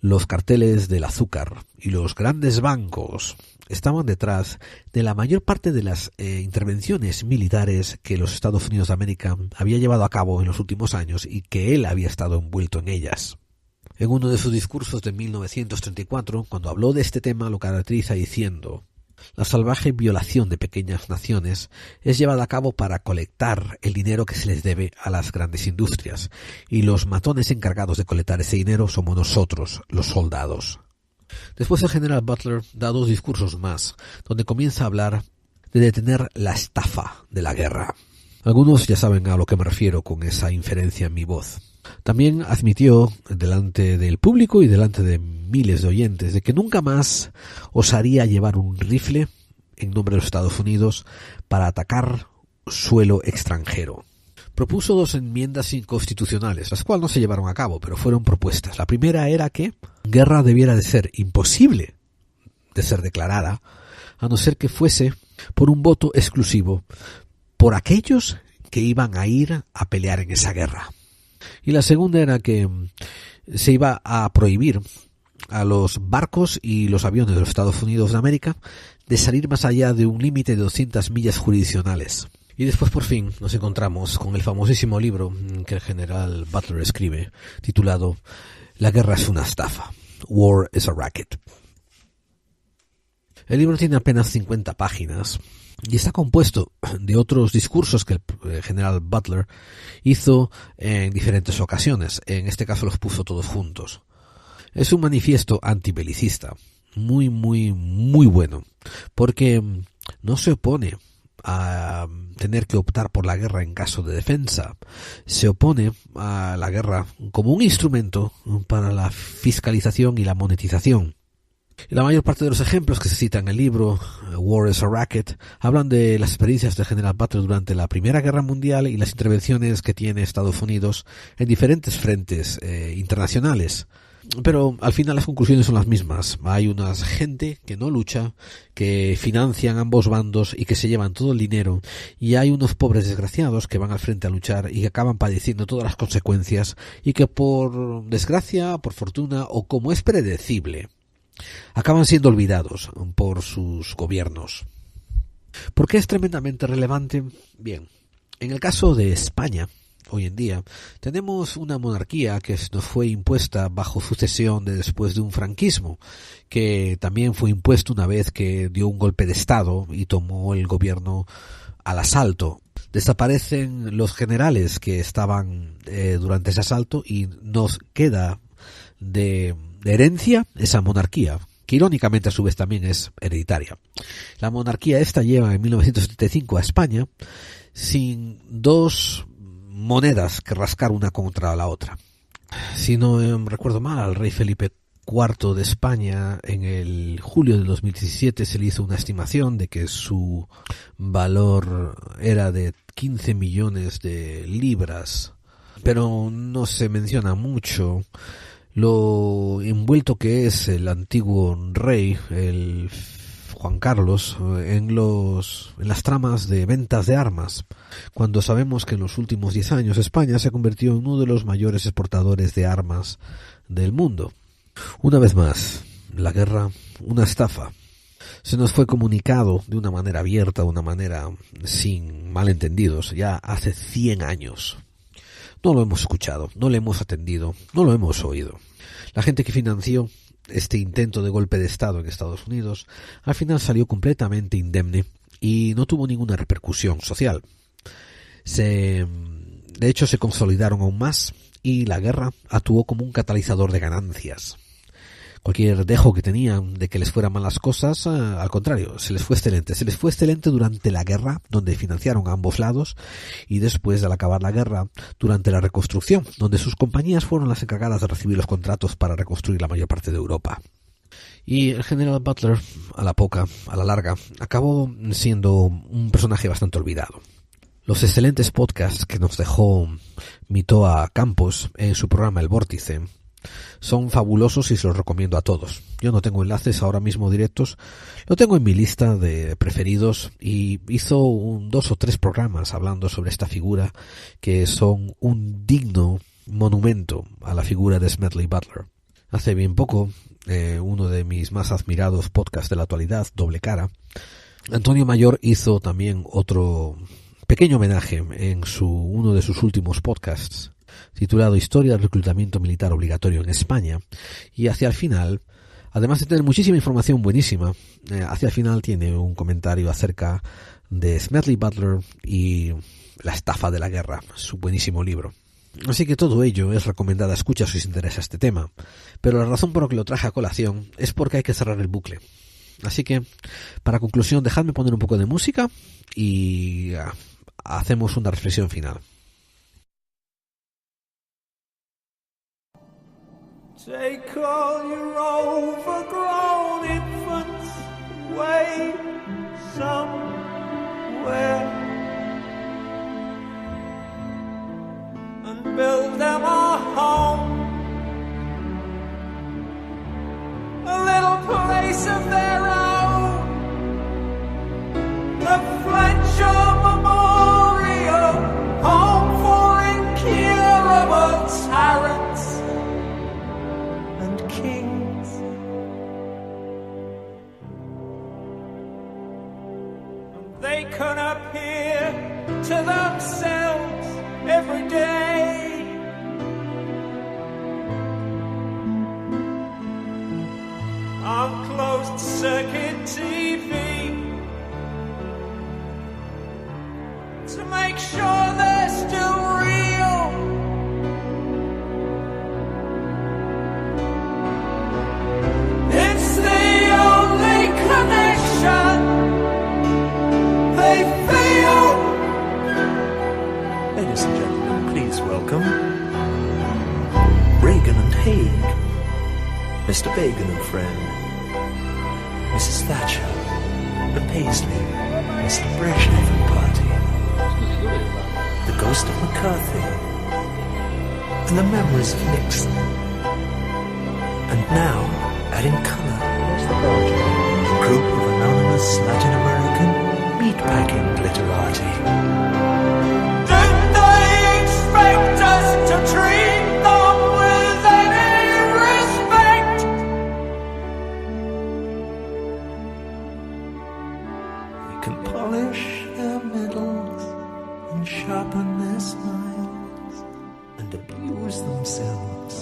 los carteles del azúcar y los grandes bancos estaban detrás de la mayor parte de las intervenciones militares que los Estados Unidos de América había llevado a cabo en los últimos años y que él había estado envuelto en ellas. En uno de sus discursos de 1934, cuando habló de este tema, lo caracteriza diciendo: la salvaje violación de pequeñas naciones es llevada a cabo para colectar el dinero que se les debe a las grandes industrias, y los matones encargados de colectar ese dinero somos nosotros, los soldados. Después el general Butler da dos discursos más, donde comienza a hablar de detener la estafa de la guerra. Algunos ya saben a lo que me refiero con esa inferencia en mi voz. También admitió delante del público y delante de miles de oyentes de que nunca más osaría llevar un rifle en nombre de los Estados Unidos para atacar suelo extranjero. Propuso dos enmiendas inconstitucionales, las cuales no se llevaron a cabo, pero fueron propuestas. La primera era que guerra debiera de ser imposible de ser declarada, a no ser que fuese por un voto exclusivo por aquellos que iban a ir a pelear en esa guerra. Y la segunda era que se iba a prohibir a los barcos y los aviones de los Estados Unidos de América de salir más allá de un límite de 200 millas jurisdiccionales. Y después por fin nos encontramos con el famosísimo libro que el general Butler escribe, titulado La guerra es una estafa, War is a Racket. El libro tiene apenas 50 páginas y está compuesto de otros discursos que el general Butler hizo en diferentes ocasiones. En este caso los puso todos juntos. Es un manifiesto antibelicista, muy bueno, porque no se opone a tener que optar por la guerra en caso de defensa. Se opone a la guerra como un instrumento para la fiscalización y la monetización. La mayor parte de los ejemplos que se citan en el libro War is a Racket hablan de las experiencias del general Butler durante la Primera Guerra Mundial y las intervenciones que tiene Estados Unidos en diferentes frentes internacionales. Pero al final las conclusiones son las mismas. Hay una gente que no lucha, que financian ambos bandos y que se llevan todo el dinero, y hay unos pobres desgraciados que van al frente a luchar y que acaban padeciendo todas las consecuencias y que por desgracia, por fortuna o como es predecible, acaban siendo olvidados por sus gobiernos. ¿Por qué es tremendamente relevante? Bien, en el caso de España, hoy en día, tenemos una monarquía que nos fue impuesta bajo sucesión después de un franquismo, que también fue impuesto una vez que dio un golpe de Estado y tomó el gobierno al asalto. Desaparecen los generales que estaban durante ese asalto y nos queda de herencia esa monarquía, que irónicamente a su vez también es hereditaria. La monarquía esta lleva en 1975 a España sin dos monedas que rascar una contra la otra. Si no recuerdo mal, al rey Felipe IV de España en el julio de 2017 se le hizo una estimación de que su valor era de 15 millones de libras, pero no se menciona mucho lo envuelto que es el antiguo rey, el Juan Carlos, en las tramas de ventas de armas, cuando sabemos que en los últimos 10 años España se convirtió en uno de los mayores exportadores de armas del mundo. Una vez más, la guerra, una estafa. Se nos fue comunicado de una manera abierta, de una manera sin malentendidos, ya hace 100 años. No lo hemos escuchado, no le hemos atendido, no lo hemos oído. La gente que financió este intento de golpe de Estado en Estados Unidos al final salió completamente indemne y no tuvo ninguna repercusión social. De hecho, se consolidaron aún más y la guerra actuó como un catalizador de ganancias. Cualquier dejo que tenían de que les fueran mal las cosas, al contrario, se les fue excelente. Se les fue excelente durante la guerra, donde financiaron a ambos lados, y después, al acabar la guerra, durante la reconstrucción, donde sus compañías fueron las encargadas de recibir los contratos para reconstruir la mayor parte de Europa. Y el general Butler, a la larga, acabó siendo un personaje bastante olvidado. Los excelentes podcasts que nos dejó Mitoa Campos en su programa El Vórtice son fabulosos y se los recomiendo a todos. Yo no tengo enlaces ahora mismo directos, lo tengo en mi lista de preferidos, y hizo 2 o 3 programas hablando sobre esta figura que son un digno monumento a la figura de Smedley Butler. Hace bien poco, uno de mis más admirados podcasts de la actualidad, Doble Cara, Antonio Mayor hizo también otro pequeño homenaje en uno de sus últimos podcasts, titulado Historia del reclutamiento militar obligatorio en España, y hacia el final, además de tener muchísima información buenísima, hacia el final tiene un comentario acerca de Smedley Butler y la estafa de la guerra, su buenísimo libro. Así que todo ello es recomendada escucha si os interesa este tema, pero la razón por la que lo traje a colación es porque hay que cerrar el bucle. Así que, para conclusión, dejadme poner un poco de música y hacemos una reflexión final. Take all your overgrown infants away somewhere and build them a home, a little place of their own. can appear to themselves every day. On closed circuit TV to make sure they're still real. It's the only connection they feel. Ladies and gentlemen, please welcome Reagan and Haig, Mr. Bacon and friend, Mrs. Thatcher, the Paisley, Mr. Brezhnev and party, the ghost of McCarthy, and the memories of Nixon. And now, adding colour, a group of anonymous Latin American meatpacking glitterati. Did they expect us to treat them with any respect? They can polish their medals and sharpen their smiles and abuse themselves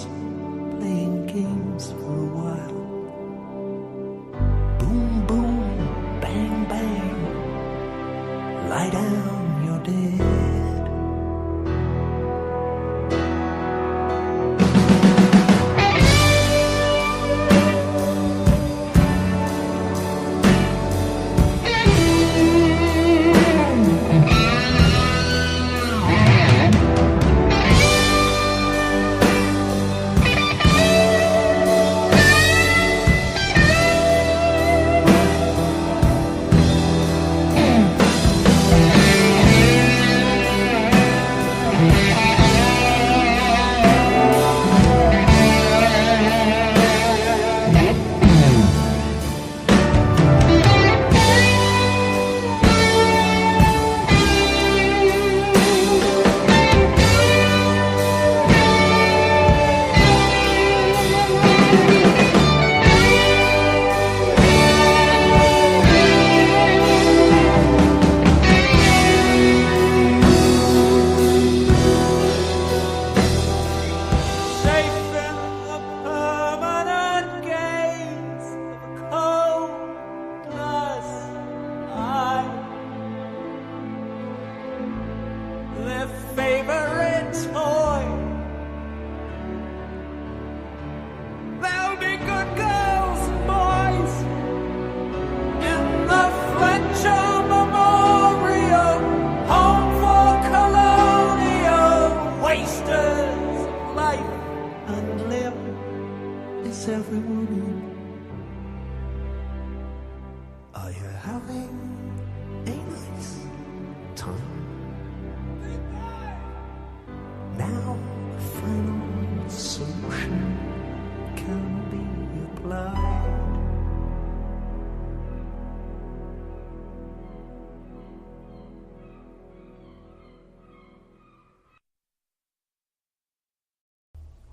playing games for a while. Boom, boom, bang, bang, lie down, you're dead.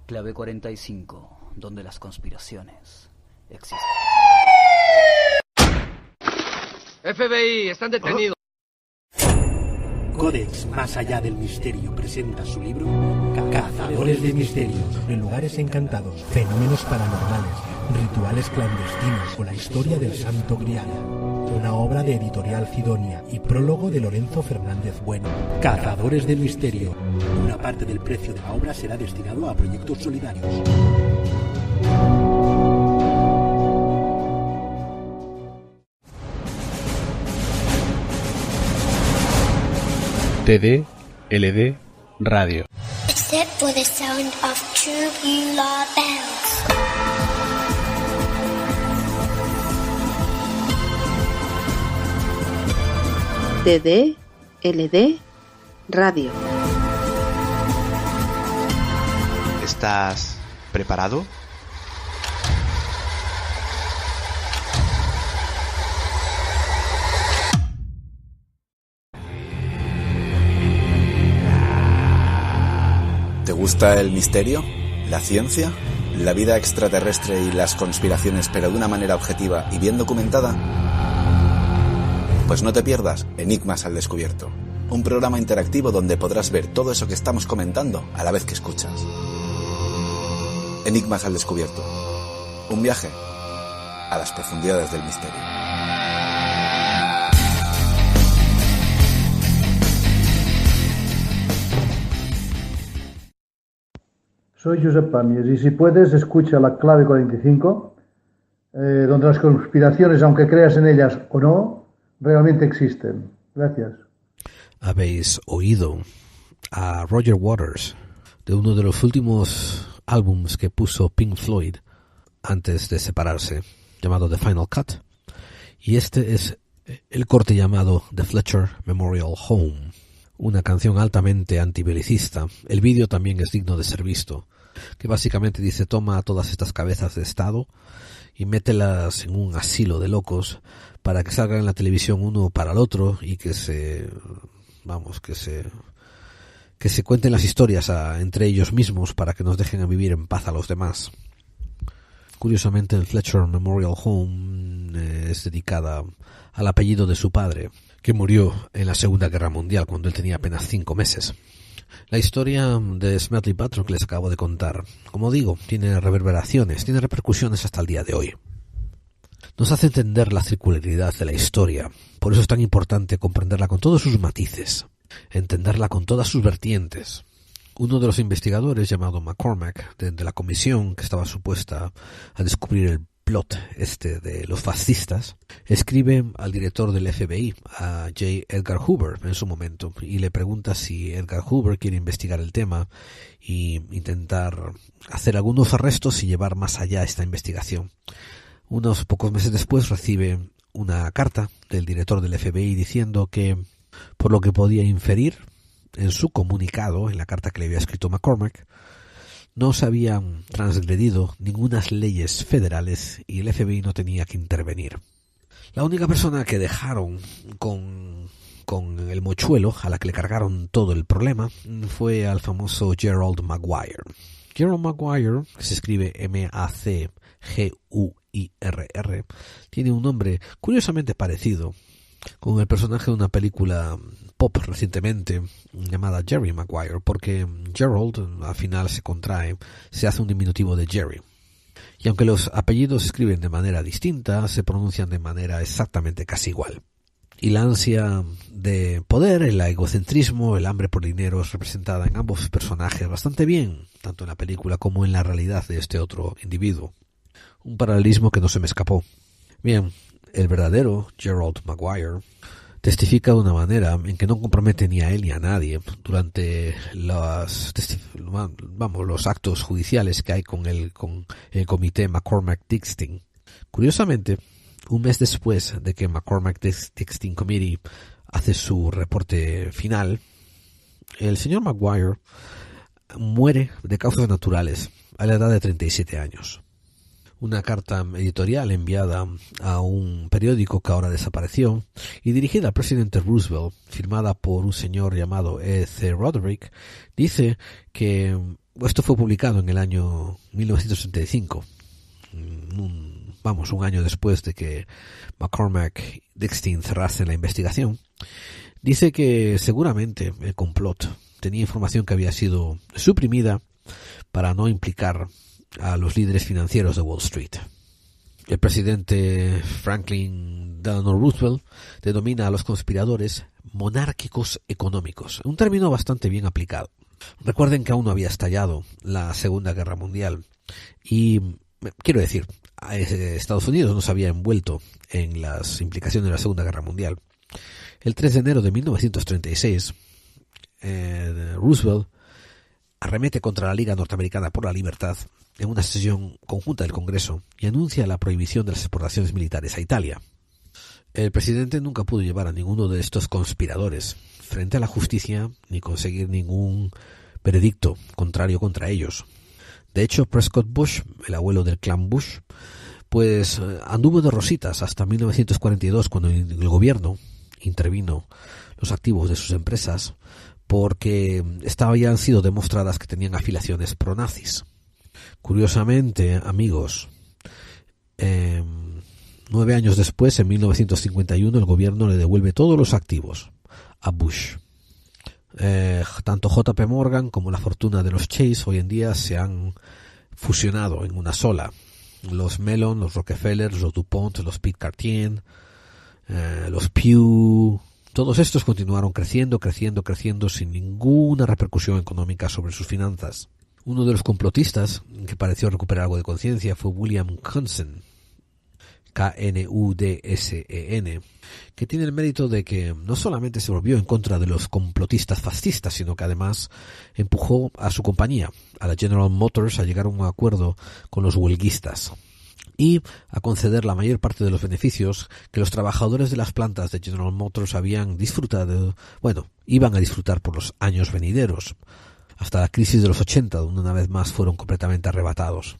Clave 45, donde las conspiraciones existen. FBI, están detenidos. Codex Más Allá del Misterio presenta su libro Cazadores de Misterios, en lugares encantados, fenómenos paranormales, rituales clandestinos o la historia del Santo Grial. Una obra de Editorial Cidonia y prólogo de Lorenzo Fernández Bueno. Cazadores del Misterio. Una parte del precio de la obra será destinado a proyectos solidarios. TD-LD Radio. Except for the sound of tubular bells. TD-LD Radio. ¿Estás preparado? ¿Te gusta el misterio? ¿La ciencia? ¿La vida extraterrestre y las conspiraciones, pero de una manera objetiva y bien documentada? Pues no te pierdas Enigmas al Descubierto, un programa interactivo donde podrás ver todo eso que estamos comentando a la vez que escuchas. Enigmas al Descubierto, un viaje a las profundidades del misterio. Soy Josep Pàmies y si puedes escucha la clave 45, donde las conspiraciones, aunque creas en ellas o no, realmente existen. Gracias. Habéis oído a Roger Waters de uno de los últimos álbumes que puso Pink Floyd antes de separarse, llamado The Final Cut, y este es el corte llamado The Fletcher Memorial Home, una canción altamente antibelicista. El vídeo también es digno de ser visto, que básicamente dice: toma todas estas cabezas de estado y mételas en un asilo de locos para que salgan en la televisión uno para el otro y que se cuenten las historias entre ellos mismos para que nos dejen vivir en paz a los demás. Curiosamente, el Fletcher Memorial Home es dedicada al apellido de su padre, que murió en la Segunda Guerra Mundial cuando él tenía apenas 5 meses. La historia de Smedley Butler que les acabo de contar, como digo, tiene reverberaciones, tiene repercusiones hasta el día de hoy. Nos hace entender la circularidad de la historia, por eso es tan importante comprenderla con todos sus matices, entenderla con todas sus vertientes. Uno de los investigadores, llamado McCormack, de la comisión que estaba supuesta a descubrir el plot de los fascistas, escribe al director del FBI, a J. Edgar Hoover, en su momento, y le pregunta si Edgar Hoover quiere investigar el tema y intentar hacer algunos arrestos y llevar más allá esta investigación. Unos pocos meses después recibe una carta del director del FBI diciendo que, por lo que podía inferir en su comunicado, en la carta que le había escrito McCormack, no se habían transgredido ninguna leyes federales y el FBI no tenía que intervenir. La única persona que dejaron con el mochuelo, a la que le cargaron todo el problema, fue al famoso Gerald Maguire. Gerald Maguire, que se escribe Macguirr, tiene un nombre curiosamente parecido con el personaje de una película pop recientemente llamada Jerry Maguire, porque Gerald al final se contrae, se hace un diminutivo de Jerry. Y aunque los apellidos se escriben de manera distinta, se pronuncian de manera exactamente casi igual. Y la ansia de poder, el egocentrismo, el hambre por dinero es representada en ambos personajes bastante bien, tanto en la película como en la realidad de este otro individuo. Un paralelismo que no se me escapó. Bien, el verdadero Gerald Maguire testifica de una manera en que no compromete ni a él ni a nadie durante los actos judiciales que hay con el comité McCormack-Dickstein. Curiosamente, un mes después de que McCormack-Dickstein Committee hace su reporte final, el señor Maguire muere de causas naturales a la edad de 37 años. Una carta editorial enviada a un periódico que ahora desapareció y dirigida al presidente Roosevelt, firmada por un señor llamado E.C. Roderick, dice que esto fue publicado en el año 1935, un año después de que McCormack-Dickstein cerrase la investigación. Dice que seguramente el complot tenía información que había sido suprimida para no implicar a los líderes financieros de Wall Street. El presidente Franklin Delano Roosevelt denomina a los conspiradores monárquicos económicos, un término bastante bien aplicado. Recuerden que aún no había estallado la Segunda Guerra Mundial y, quiero decir, Estados Unidos no se había envuelto en las implicaciones de la Segunda Guerra Mundial. El 3 de enero de 1936, Roosevelt arremete contra la Liga Norteamericana por la Libertad en una sesión conjunta del Congreso y anuncia la prohibición de las exportaciones militares a Italia. El presidente nunca pudo llevar a ninguno de estos conspiradores frente a la justicia ni conseguir ningún veredicto contrario contra ellos. De hecho, Prescott Bush, el abuelo del clan Bush, pues anduvo de rositas hasta 1942, cuando el gobierno intervino los activos de sus empresas porque habían sido demostradas que tenían afiliaciones pro-nazis. Curiosamente, amigos, 9 años después, en 1951, el gobierno le devuelve todos los activos a Bush. Tanto JP Morgan como la fortuna de los Chase hoy en día se han fusionado en una sola. Los Mellon, los Rockefeller, los DuPont, los Pitt Cartier, los Pew, todos estos continuaron creciendo sin ninguna repercusión económica sobre sus finanzas. Uno de los complotistas que pareció recuperar algo de conciencia fue William Knudsen, Knudsen, que tiene el mérito de que no solamente se volvió en contra de los complotistas fascistas, sino que además empujó a su compañía, a la General Motors, a llegar a un acuerdo con los huelguistas y a conceder la mayor parte de los beneficios que los trabajadores de las plantas de General Motors habían disfrutado, iban a disfrutar por los años venideros, hasta la crisis de los 80, donde una vez más fueron completamente arrebatados.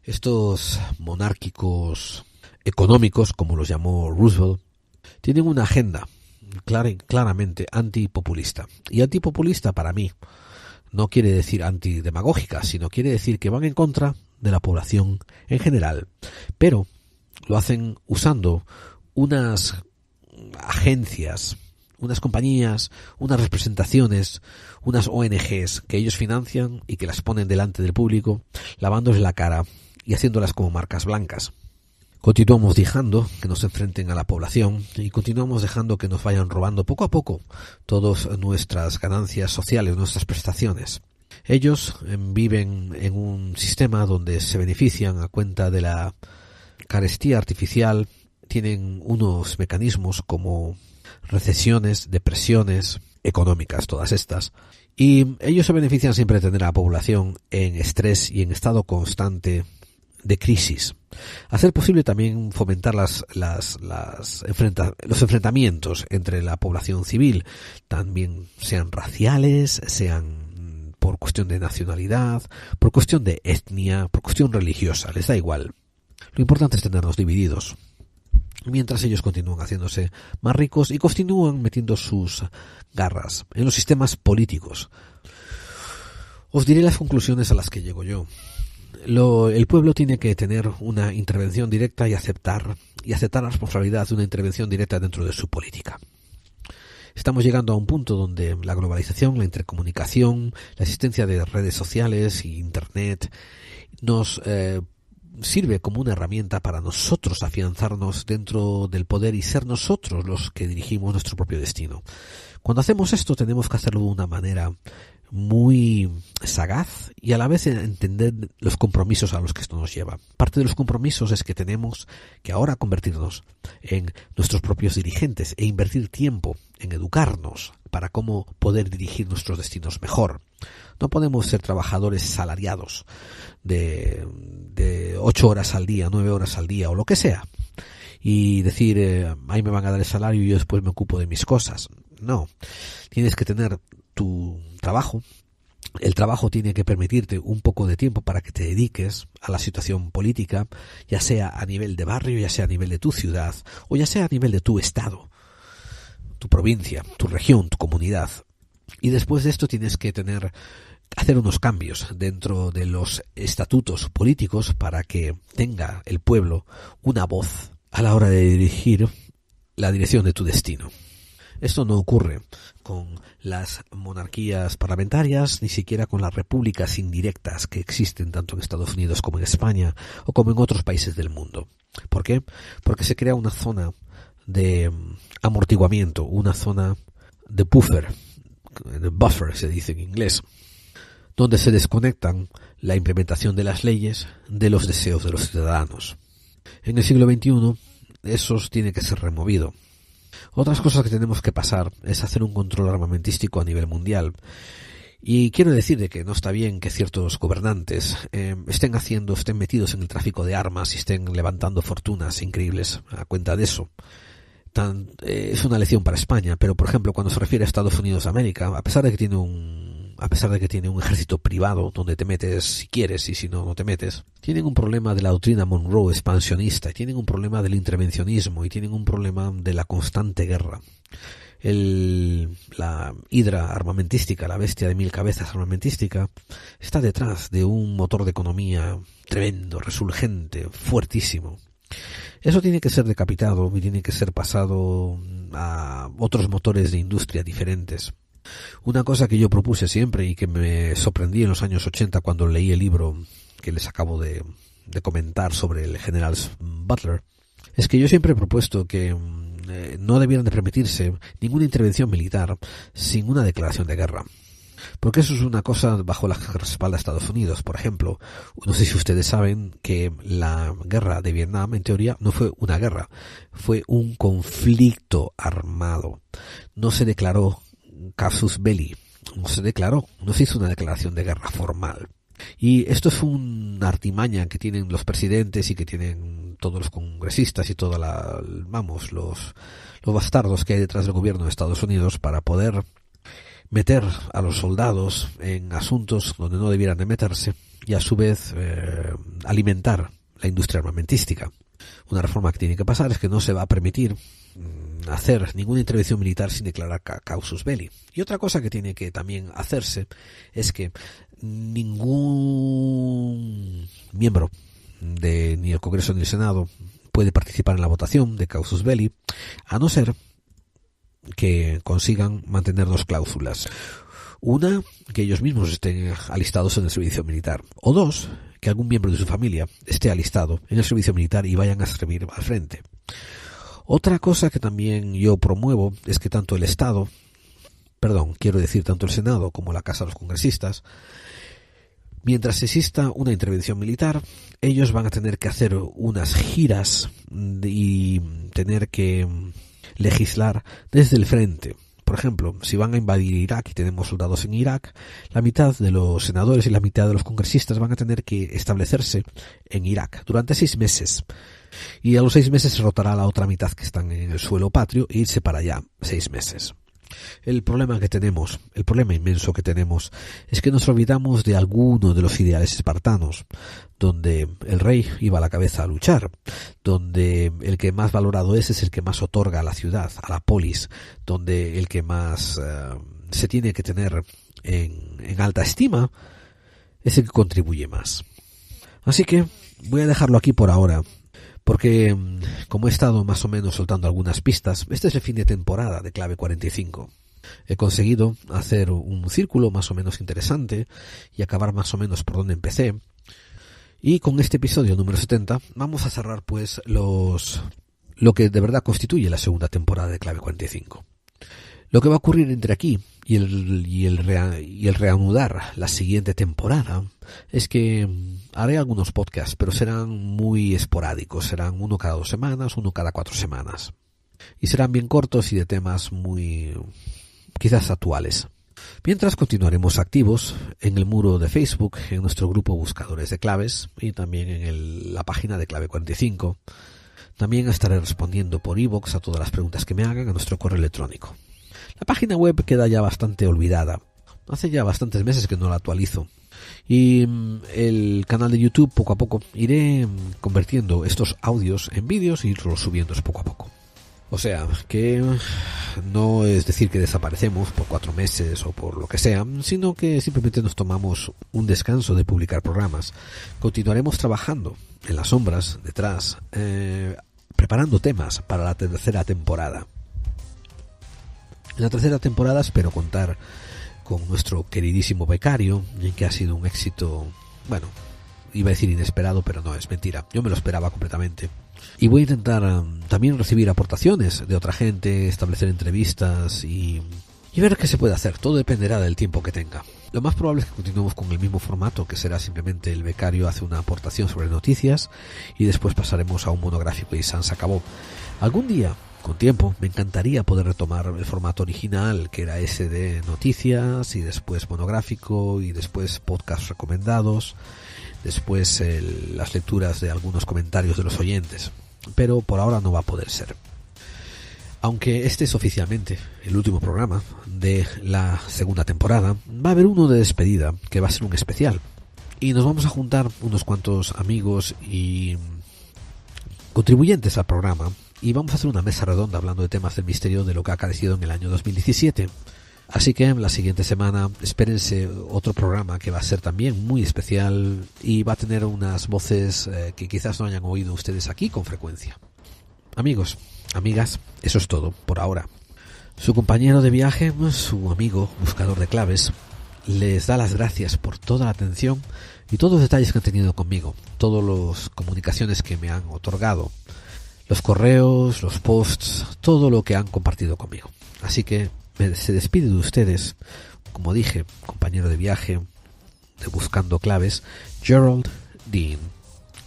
Estos monárquicos económicos, como los llamó Roosevelt, tienen una agenda claramente antipopulista. Y antipopulista, para mí, no quiere decir antidemagógica, sino quiere decir que van en contra de la población en general, pero lo hacen usando unas agencias, unas compañías, unas representaciones, unas ONGs que ellos financian y que las ponen delante del público, lavándoles la cara y haciéndolas como marcas blancas. Continuamos dejando que nos enfrenten a la población y continuamos dejando que nos vayan robando poco a poco todas nuestras ganancias sociales, nuestras prestaciones. Ellos viven en un sistema donde se benefician a cuenta de la carestía artificial, tienen unos mecanismos como recesiones, depresiones económicas, todas estas, y ellos se benefician siempre de tener a la población en estrés y en estado constante de crisis. Hacer posible también fomentar los enfrentamientos entre la población civil, también sean raciales, sean por cuestión de nacionalidad, por cuestión de etnia, por cuestión religiosa, les da igual. Lo importante es tenernos divididos, mientras ellos continúan haciéndose más ricos y continúan metiendo sus garras en los sistemas políticos. Os diré las conclusiones a las que llego yo. El pueblo tiene que tener una intervención directa y aceptar la responsabilidad de una intervención directa dentro de su política. Estamos llegando a un punto donde la globalización, la intercomunicación, la existencia de redes sociales y Internet nos sirve como una herramienta para nosotros afianzarnos dentro del poder y ser nosotros los que dirigimos nuestro propio destino. Cuando hacemos esto tenemos que hacerlo de una manera muy sagaz y a la vez entender los compromisos a los que esto nos lleva. Parte de los compromisos es que tenemos que ahora convertirnos en nuestros propios dirigentes e invertir tiempo en educarnos para cómo poder dirigir nuestros destinos mejor. No podemos ser trabajadores salariados de 8 horas al día, 9 horas al día o lo que sea y decir, ahí me van a dar el salario y yo después me ocupo de mis cosas. No, tienes que tener tu trabajo. El trabajo tiene que permitirte un poco de tiempo para que te dediques a la situación política, ya sea a nivel de barrio, ya sea a nivel de tu ciudad o ya sea a nivel de tu estado, tu provincia, tu región, tu comunidad. Y después de esto tienes que hacer unos cambios dentro de los estatutos políticos para que tenga el pueblo una voz a la hora de dirigir la dirección de tu destino. Esto no ocurre con las monarquías parlamentarias, ni siquiera con las repúblicas indirectas que existen tanto en Estados Unidos como en España o como en otros países del mundo. ¿Por qué? Porque se crea una zona de amortiguamiento, una zona de buffer se dice en inglés, donde se desconectan la implementación de las leyes de los deseos de los ciudadanos. En el siglo XXI eso tiene que ser removido. Otras cosas que tenemos que pasar es hacer un control armamentístico a nivel mundial. Y quiero decir de que no está bien que ciertos gobernantes estén metidos en el tráfico de armas y estén levantando fortunas increíbles a cuenta de eso. Es una lección para España, pero por ejemplo cuando se refiere a Estados Unidos de América, a pesar de que tiene un ejército privado donde te metes si quieres y si no, no te metes, tienen un problema de la doctrina Monroe expansionista, y tienen un problema del intervencionismo y tienen un problema de la constante guerra. La hidra armamentística, la bestia de 1000 cabezas armamentística, está detrás de un motor de economía tremendo, resurgente, fuertísimo. Eso tiene que ser decapitado y tiene que ser pasado a otros motores de industria diferentes. Una cosa que yo propuse siempre y que me sorprendí en los años 80 cuando leí el libro que les acabo de comentar sobre el general Butler, es que yo siempre he propuesto que no debieran de permitirse ninguna intervención militar sin una declaración de guerra. Porque eso es una cosa bajo la que respalda Estados Unidos. Por ejemplo, no sé si ustedes saben que la guerra de Vietnam, en teoría, no fue una guerra, fue un conflicto armado. No se declaró casus belli, no se hizo una declaración de guerra formal. Y esto es una artimaña que tienen los presidentes y que tienen todos los congresistas y toda los bastardos que hay detrás del gobierno de Estados Unidos para poder meter a los soldados en asuntos donde no debieran de meterse y a su vez alimentar la industria armamentística. Una reforma que tiene que pasar es que no se va a permitir hacer ninguna intervención militar sin declarar casus belli. Y otra cosa que tiene que también hacerse es que ningún miembro de ni el Congreso ni el Senado puede participar en la votación de casus belli, a no ser que consigan mantener dos cláusulas. Una, que ellos mismos estén alistados en el servicio militar. O dos, que algún miembro de su familia esté alistado en el servicio militar y vayan a servir al frente. Otra cosa que también yo promuevo es que tanto el Senado como la Casa de los Congresistas, mientras exista una intervención militar, ellos van a tener que hacer unas giras y tener que legislar desde el frente. Por ejemplo, si van a invadir Irak y tenemos soldados en Irak, la mitad de los senadores y la mitad de los congresistas van a tener que establecerse en Irak durante 6 meses. Y a los 6 meses se rotará la otra mitad que están en el suelo patrio e irse para allá 6 meses. El problema inmenso que tenemos, es que nos olvidamos de alguno de los ideales espartanos, donde el rey iba a la cabeza a luchar, donde el que más valorado es el que más otorga a la ciudad, a la polis, donde el que más se tiene que tener en alta estima es el que contribuye más. Así que voy a dejarlo aquí por ahora, porque como he estado más o menos soltando algunas pistas, este es el fin de temporada de Clave 45. He conseguido hacer un círculo más o menos interesante y acabar más o menos por donde empecé. Y con este episodio número 70 vamos a cerrar pues lo que de verdad constituye la segunda temporada de Clave 45. Lo que va a ocurrir entre aquí y el reanudar la siguiente temporada es que haré algunos podcasts, pero serán muy esporádicos, serán uno cada 2 semanas, uno cada 4 semanas. Y serán bien cortos y de temas muy quizás actuales. Mientras continuaremos activos en el muro de Facebook, en nuestro grupo Buscadores de Claves y también en la página de Clave 45. También estaré respondiendo por iVoox a todas las preguntas que me hagan a nuestro correo electrónico. La página web queda ya bastante olvidada. Hace ya bastantes meses que no la actualizo. Y el canal de YouTube poco a poco iré convirtiendo estos audios en vídeos y irlos subiendo poco a poco. O sea, que no es decir que desaparecemos por 4 meses o por lo que sea, sino que simplemente nos tomamos un descanso de publicar programas. Continuaremos trabajando en las sombras, detrás, preparando temas para la tercera temporada. En la tercera temporada espero contar con nuestro queridísimo becario, que ha sido un éxito, bueno, iba a decir inesperado, pero no, es mentira. Yo me lo esperaba completamente. Y voy a intentar también recibir aportaciones de otra gente, establecer entrevistas y ver qué se puede hacer. Todo dependerá del tiempo que tenga. Lo más probable es que continuemos con el mismo formato, que será simplemente el becario hace una aportación sobre noticias y después pasaremos a un monográfico y se acabó. Algún día, con tiempo, me encantaría poder retomar el formato original, que era ese de noticias y después monográfico y después podcast recomendados, después las lecturas de algunos comentarios de los oyentes, pero por ahora no va a poder ser. Aunque este es oficialmente el último programa de la segunda temporada, va a haber uno de despedida que va a ser un especial y nos vamos a juntar unos cuantos amigos y contribuyentes al programa y vamos a hacer una mesa redonda hablando de temas del misterio de lo que ha acaecido en el año 2017. Así que la siguiente semana espérense otro programa que va a ser también muy especial y va a tener unas voces que quizás no hayan oído ustedes aquí con frecuencia. Amigos, amigas, eso es todo por ahora. Su compañero de viaje, su amigo buscador de claves, les da las gracias por toda la atención y todos los detalles que han tenido conmigo, todas las comunicaciones que me han otorgado, los correos, los posts, todo lo que han compartido conmigo. Así que se despide de ustedes, como dije, compañero de viaje de Buscando Claves, Gerald Dean.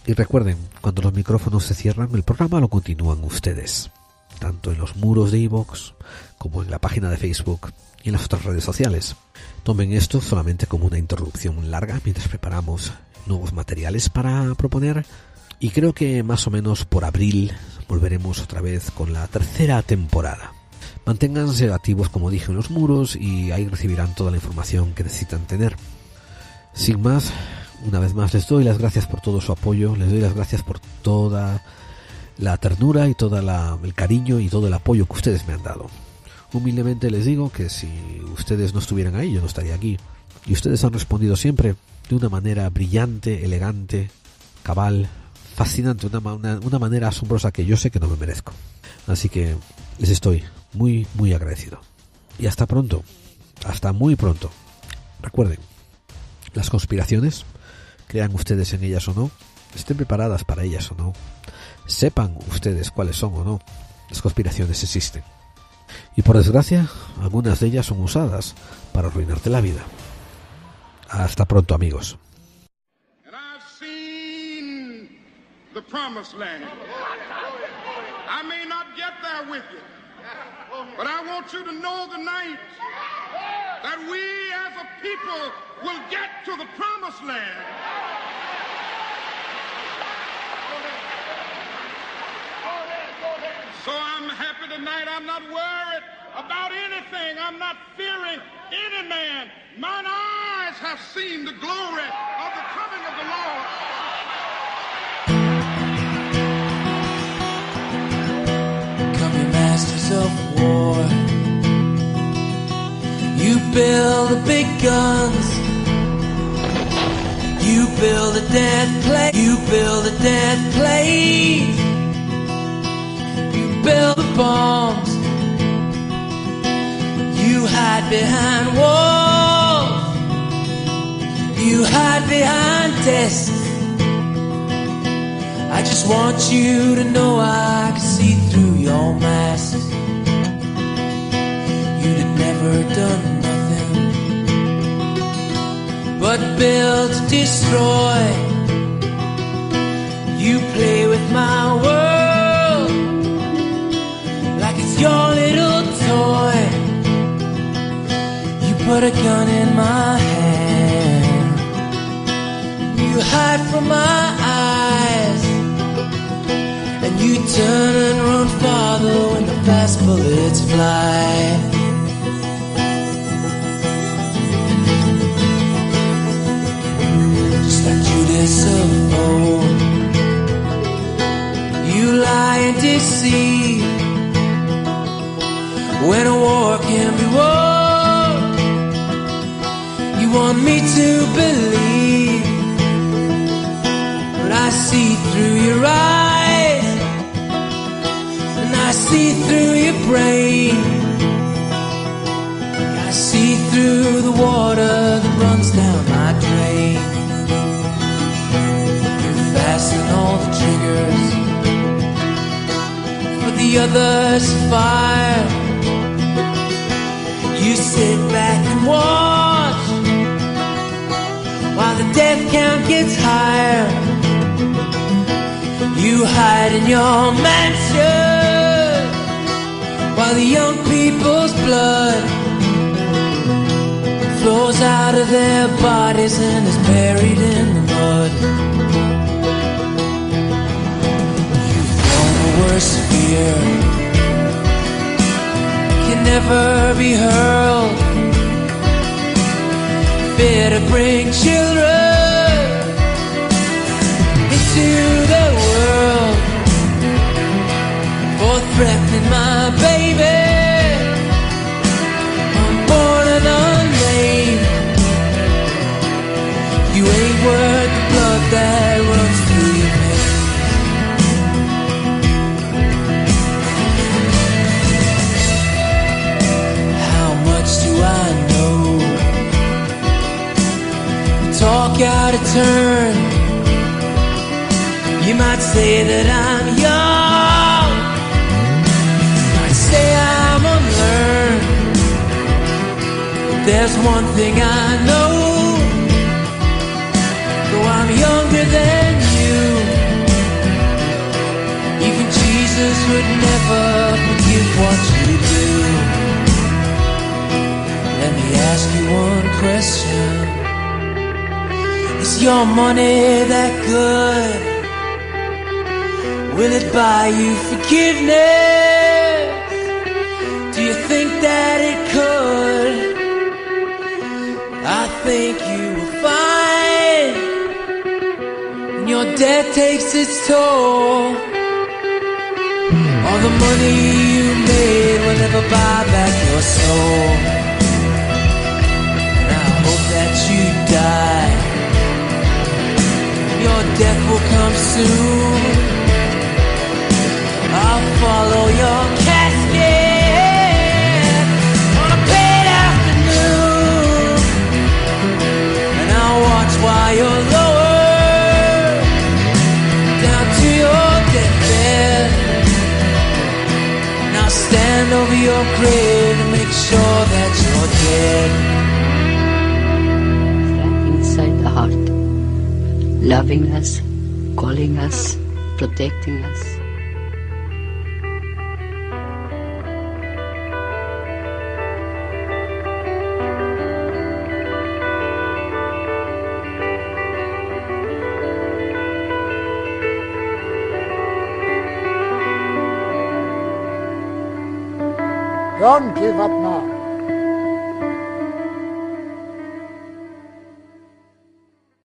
Y recuerden, cuando los micrófonos se cierran, el programa lo continúan ustedes, tanto en los muros de iVoox como en la página de Facebook y en las otras redes sociales. Tomen esto solamente como una interrupción larga mientras preparamos nuevos materiales para proponer, y creo que más o menos por abril volveremos otra vez con la tercera temporada. Manténganse activos, como dije, en los muros y ahí recibirán toda la información que necesitan tener. Sin más, una vez más les doy las gracias por todo su apoyo, les doy las gracias por toda la ternura y todo el cariño y todo el apoyo que ustedes me han dado. Humildemente les digo que si ustedes no estuvieran ahí, yo no estaría aquí. Y ustedes han respondido siempre de una manera brillante, elegante, cabal, fascinante, una manera asombrosa que yo sé que no me merezco. Así que les estoy muy, muy agradecido. Y hasta pronto, hasta muy pronto. Recuerden, las conspiraciones, crean ustedes en ellas o no, estén preparadas para ellas o no, sepan ustedes cuáles son o no, las conspiraciones existen. Y por desgracia, algunas de ellas son usadas para arruinarte la vida. Hasta pronto, amigos. And I've seen the promised land. I may not get there with you, but I want you to know tonight that we as a people will get to the promised land. So I'm happy tonight. I'm not worried about anything. I'm not fearing any man. Mine eyes have seen the glory of the coming of the Lord. Come, you masters of war. You build the big guns. You build a dead plane. You build a dead plane. Build the bombs. You hide behind walls. You hide behind desks. I just want you to know I can see through your mask. You'd have never done nothing but build to destroy. You play with my world like it's your little toy. You put a gun in my hand. You hide from my eyes. And you turn and run farther when the fast bullets fly. Just like Judas of old, you lie and deceive. When a war can be won, you want me to believe, but I see through your eyes, and I see through your brain. I see through the water that runs down my drain. You fasten all the triggers for the others to fire. You sit back and watch while the death count gets higher. You hide in your mansion while the young people's blood flows out of their bodies and is buried in the mud. You've known the worst fear can never be hurled. Fear to bring children into the world, for threatening my baby, unborn and unnamed. You ain't worth the blood that runs through your veins. turn. You might say that I'm young, you might say I'm unlearned, but there's one thing I know, though I'm younger than you, even Jesus would never forgive what you do. Let me ask you one question. Is your money that good? Will it buy you forgiveness? Do you think that it could? I think you will find when your debt takes its toll, all the money you made will never buy back your soul. And I hope that you die, your death will come soon. I'll follow your casket on a paid afternoon, and I'll watch while you're lowered down to your deathbed, and I'll stand over your grave to make sure that you're dead. Inside the heart, loving us, calling us, protecting us. Don't give up now.